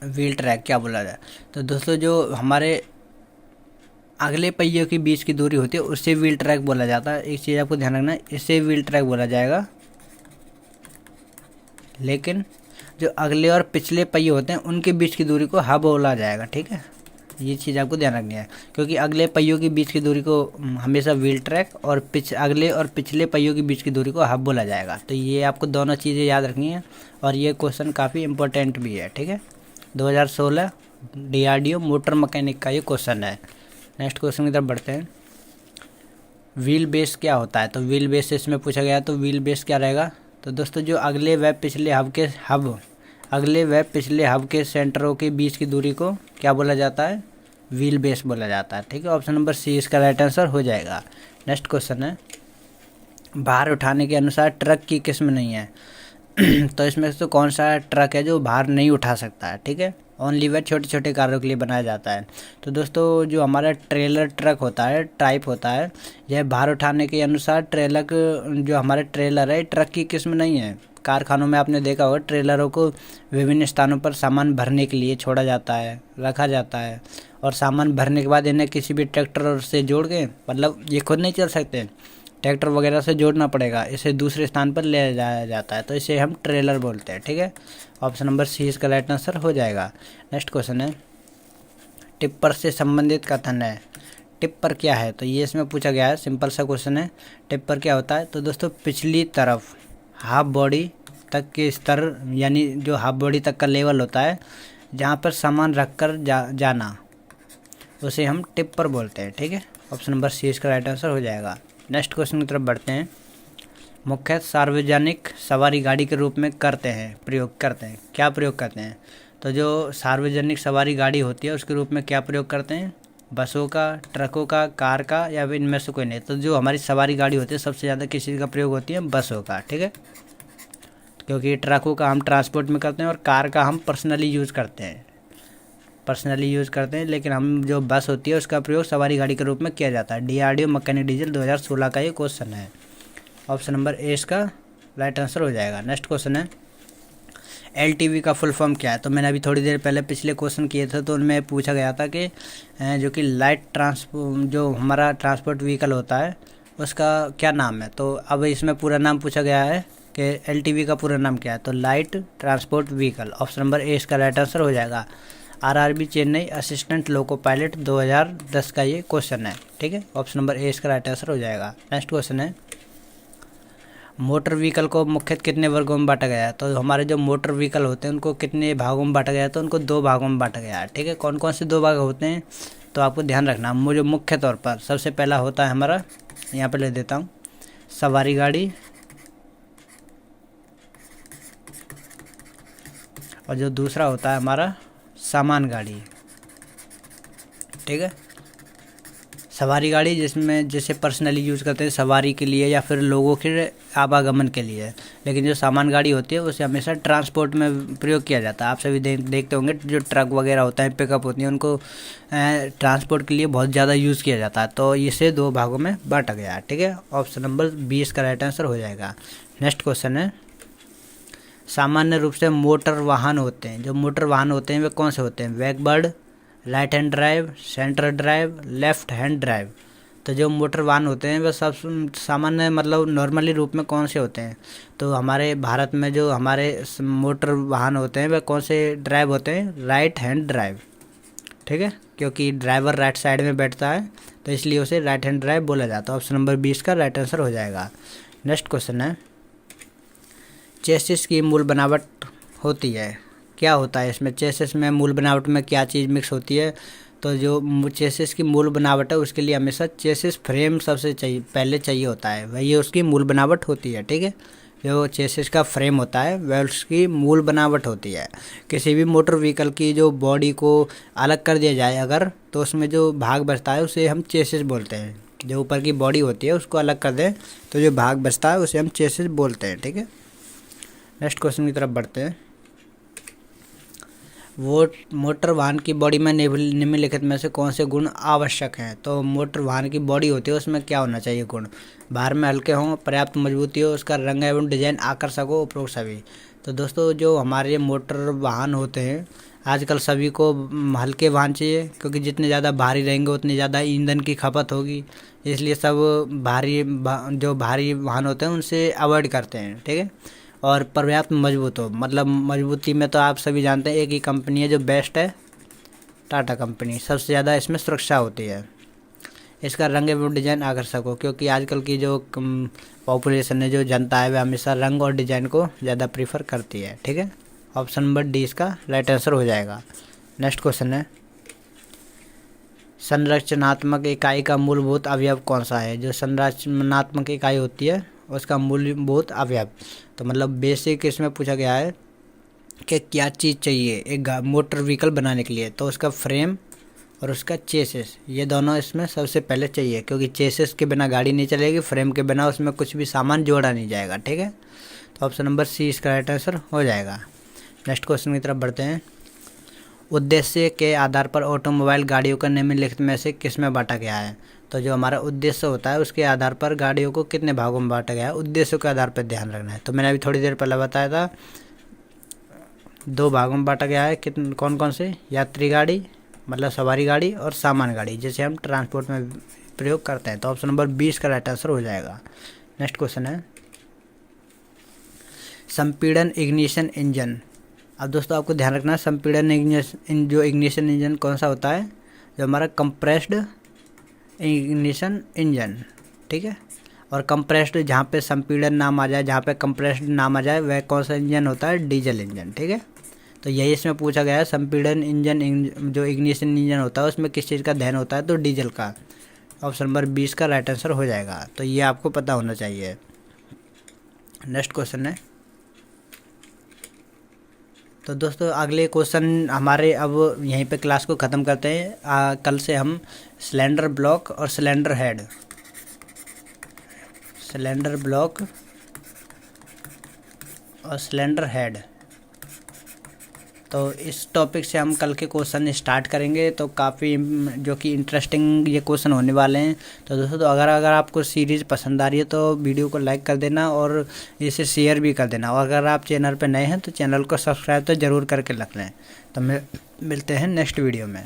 व्हील ट्रैक क्या बोला जाए? तो दोस्तों जो हमारे अगले पहियों के बीच की दूरी होती है उससे व्हील ट्रैक बोला जाता है। एक चीज़ आपको ध्यान रखना है, इससे व्हील ट्रैक बोला जाएगा, लेकिन जो अगले और पिछले पहिए होते हैं उनके बीच की दूरी को हब बोला जाएगा। ठीक है, ये चीज़ आपको ध्यान रखनी है, क्योंकि अगले पहियों के बीच की दूरी को हमेशा व्हील ट्रैक और अगले और पिछले पहियों के बीच की दूरी को हब बोला जाएगा। तो ये आपको दोनों चीज़ें याद रखनी है, और ये क्वेश्चन काफ़ी इंपॉर्टेंट भी है। ठीक है, 2016 DRDO मोटर मैकेनिक का ये क्वेश्चन है। नेक्स्ट क्वेश्चन की तरफ बढ़ते हैं, व्हील बेस क्या होता है? तो व्हील बेस इसमें पूछा गया, तो व्हील बेस क्या रहेगा? तो दोस्तों जो अगले व पिछले हब के सेंटरों के बीच की दूरी को क्या बोला जाता है? व्हील बेस बोला जाता है। ठीक है, ऑप्शन नंबर सी इसका राइट आंसर हो जाएगा। नेक्स्ट क्वेश्चन है, भार उठाने के अनुसार ट्रक की किस्म नहीं है। तो इसमें से तो कौन सा ट्रक है जो भार नहीं उठा सकता है, ठीक है। ओनली वह छोटे छोटे कार्यों के लिए बनाया जाता है। तो दोस्तों जो हमारा ट्रेलर ट्रक होता है, टाइप होता है, यह भार उठाने के अनुसार ट्रेलर जो हमारा ट्रेलर है, ट्रक की किस्म नहीं है। कारखानों में आपने देखा होगा ट्रेलरों को विभिन्न स्थानों पर सामान भरने के लिए छोड़ा जाता है, रखा जाता है, और सामान भरने के बाद इन्हें किसी भी ट्रैक्टर से जोड़ के, मतलब ये खुद नहीं चल सकते, ट्रैक्टर वगैरह से जोड़ना पड़ेगा, इसे दूसरे स्थान पर ले जाया जाता है, तो इसे हम ट्रेलर बोलते हैं, ठीक है। ऑप्शन नंबर सी इसका राइट आंसर हो जाएगा। नेक्स्ट क्वेश्चन है, टिप्पर से संबंधित कथन है। टिप्पर क्या है, तो ये इसमें पूछा गया है, सिंपल सा क्वेश्चन है। टिप्पर क्या होता है, तो दोस्तों पिछली तरफ हाफ बॉडी तक के स्तर, यानी जो हाफ बॉडी तक का लेवल होता है जहाँ पर सामान रख कर जाना, उसे हम टिप्पर बोलते हैं, ठीक है। ऑप्शन नंबर सी इसका राइट आंसर हो जाएगा। नेक्स्ट क्वेश्चन की तरफ बढ़ते हैं। मुख्य सार्वजनिक सवारी गाड़ी के रूप में प्रयोग करते हैं, क्या प्रयोग करते हैं, तो जो सार्वजनिक सवारी गाड़ी होती है उसके रूप में क्या प्रयोग करते हैं, बसों का, ट्रकों का, कार का, या फिर इनमें से कोई नहीं। तो जो हमारी सवारी गाड़ी होती है सबसे ज़्यादा किस चीज़ का प्रयोग होती है, बसों का, ठीक है। क्योंकि ट्रकों का हम ट्रांसपोर्ट में करते हैं और कार का हम पर्सनली यूज़ करते हैं, लेकिन हम जो बस होती है उसका प्रयोग सवारी गाड़ी के रूप में किया जाता है। डीआरडीओ मैकेनिक डीजल 2016 का ये क्वेश्चन है। ऑप्शन नंबर ए इसका राइट आंसर हो जाएगा। नेक्स्ट क्वेश्चन है, एलटीवी का फुल फॉर्म क्या है, तो मैंने अभी थोड़ी देर पहले पिछले क्वेश्चन किए थे तो उनमें पूछा गया था कि जो कि जो हमारा ट्रांसपोर्ट व्हीकल होता है उसका क्या नाम है। तो अब इसमें पूरा नाम पूछा गया है कि एलटीवी का पूरा नाम क्या है, तो light transport vehicle. Option number A इसका राइट आंसर हो जाएगा। RRB Chennai assistant loco pilot 2010 का ये क्वेश्चन है, ठीक है। ऑप्शन नंबर ए इसका राइट आंसर हो जाएगा। नेक्स्ट क्वेश्चन है, मोटर व्हीकल को मुख्यतः कितने वर्गों में बांटा गया है, तो हमारे जो मोटर व्हीकल होते हैं उनको कितने भागों में बांटा गया है, तो उनको 2 भागों में बांटा गया है, ठीक है। कौन कौन से 2 भाग होते हैं, तो आपको ध्यान रखना। मुझे मुख्य तौर पर सबसे पहला होता है हमारा, यहाँ पर ले देता हूँ, सवारी गाड़ी, और जो दूसरा होता है हमारा सामान गाड़ी, ठीक है। सवारी गाड़ी जिसे पर्सनली यूज़ करते हैं सवारी के लिए या फिर लोगों के आवागमन के लिए, लेकिन जो सामान गाड़ी होती है उसे हमेशा ट्रांसपोर्ट में प्रयोग किया जाता है। आप सभी देखते होंगे जो ट्रक वगैरह होता है, पिकअप होती है, उनको ट्रांसपोर्ट के लिए बहुत ज़्यादा यूज़ किया जाता है। तो इसे 2 भागों में बांटा गया है, ठीक है। ऑप्शन नंबर 20 का राइट आंसर हो जाएगा। नेक्स्ट क्वेश्चन है, सामान्य रूप से मोटर वाहन होते हैं, जो मोटर वाहन होते हैं वे कौन से होते हैं, backward, right hand drive, centre drive, left hand drive. तो जो मोटर वाहन होते हैं वे सब सामान्य मतलब नॉर्मली रूप में कौन से होते हैं, तो हमारे भारत में जो हमारे मोटर वाहन होते हैं वे कौन से ड्राइव होते हैं, राइट हैंड ड्राइव, ठीक है। क्योंकि ड्राइवर राइट साइड में बैठता है तो इसलिए उसे राइट हैंड ड्राइव बोला जाता है। ऑप्शन नंबर 20 का राइट आंसर हो जाएगा। नेक्स्ट क्वेश्चन है, चेसिस की मूल बनावट होती है, क्या होता है इसमें, चेसिस में मूल बनावट में क्या चीज़ मिक्स होती है, तो जो चेसिस की मूल बनावट है उसके लिए हमेशा चेसिस फ्रेम सबसे पहले चाहिए होता है, वही उसकी मूल बनावट होती है, ठीक है। जो चेसिस का फ्रेम होता है वह उसकी मूल बनावट होती है। किसी भी मोटर व्हीकल की जो बॉडी को अलग कर दिया जाए अगर, तो उसमें जो भाग बचता है उसे हम चेसिस बोलते हैं। जो ऊपर की बॉडी होती है उसको अलग कर दें तो जो भाग बचता है उसे हम चेसिस बोलते हैं, ठीक है। नेक्स्ट क्वेश्चन की तरफ बढ़ते हैं। वो मोटर वाहन की बॉडी में निम्नलिखित में से कौन से गुण आवश्यक हैं, तो मोटर वाहन की बॉडी होती है उसमें क्या होना चाहिए गुण, भार में हल्के हों, पर्याप्त मजबूती हो, उसका रंग एवं डिजाइन आकर्षक हो, उपरोक्त सभी। तो दोस्तों जो हमारे मोटर वाहन होते हैं आजकल सभी को हल्के वाहन चाहिए, क्योंकि जितने ज़्यादा भारी रहेंगे उतनी ज़्यादा ईंधन की खपत होगी, इसलिए सब जो भारी वाहन होते हैं उनसे अवॉइड करते हैं, ठीक है। और पर्याप्त मजबूत हो, मतलब मजबूती में तो आप सभी जानते हैं एक ही कंपनी है जो बेस्ट है, टाटा कंपनी, सबसे ज़्यादा इसमें सुरक्षा होती है। इसका रंग एवं डिज़ाइन आकर्षक हो, क्योंकि आजकल की जो पॉपुलेशन है, जो जनता है, वह हमेशा रंग और डिज़ाइन को ज़्यादा प्रीफर करती है, ठीक है। ऑप्शन नंबर डी इसका राइट आंसर हो जाएगा। नेक्स्ट क्वेश्चन है, संरचनात्मक इकाई का मूलभूत अवयव कौन सा है, जो संरचनात्मक इकाई होती है उसका मूलभूत अवयव, तो मतलब बेसिक इसमें पूछा गया है कि क्या चीज़ चाहिए एक मोटर व्हीकल बनाने के लिए, तो उसका फ्रेम, और उसका चेसिस, ये दोनों इसमें सबसे पहले चाहिए, क्योंकि चेसिस के बिना गाड़ी नहीं चलेगी, फ्रेम के बिना उसमें कुछ भी सामान जोड़ा नहीं जाएगा। ठीक है, तो ऑप्शन नंबर सी इसका राइट आंसर हो जाएगा। नेक्स्ट क्वेश्चन की तरफ बढ़ते हैं। उद्देश्य के आधार पर ऑटोमोबाइल गाड़ियों का निम्नलिखित में से किस में बांटा गया है? तो जो हमारा उद्देश्य होता है उसके आधार पर गाड़ियों को कितने भागों में बांटा गया है, उद्देश्य के आधार पर ध्यान रखना है। तो मैंने अभी थोड़ी देर पहले बताया था 2 भागों में बांटा गया है। कितने, कौन कौन से? यात्री गाड़ी मतलब सवारी गाड़ी और सामान गाड़ी, जिसे हम ट्रांसपोर्ट में प्रयोग करते हैं। तो ऑप्शन नंबर 20 का राइट आंसर हो जाएगा। नेक्स्ट क्वेश्चन है संपीड़न इग्निशन इंजन। अब दोस्तों आपको ध्यान रखना है, संपीड़न इग्निशन इंजन कौन सा होता है? जो हमारा कंप्रेस्ड इग्निशन इंजन। ठीक है, और कंप्रेस्ड जहाँ पे संपीड़न नाम आ जाए, जहाँ पे कंप्रेस्ड नाम आ जाए, वह कौन सा इंजन होता है? Diesel engine. ठीक है, तो यही इसमें पूछा गया है, संपीड़न इंजन जो इग्निशन इंजन होता है उसमें किस चीज़ का दहन होता है? तो डीजल का। ऑप्शन नंबर 20 का राइट आंसर हो जाएगा। तो ये आपको पता होना चाहिए। नेक्स्ट क्वेश्चन है, तो दोस्तों अगले क्वेश्चन हमारे अब यहीं पे क्लास को ख़त्म करते हैं। कल से हम सिलेंडर ब्लॉक और सिलेंडर हेड, तो इस टॉपिक से हम कल के क्वेश्चन स्टार्ट करेंगे। तो काफ़ी जो कि इंटरेस्टिंग ये क्वेश्चन होने वाले हैं। तो दोस्तों अगर आपको सीरीज़ पसंद आ रही है तो वीडियो को लाइक कर देना और इसे शेयर भी कर देना। और अगर आप चैनल पर नए हैं तो चैनल को सब्सक्राइब तो ज़रूर करके रख लें। तो मिलते हैं नेक्स्ट वीडियो में।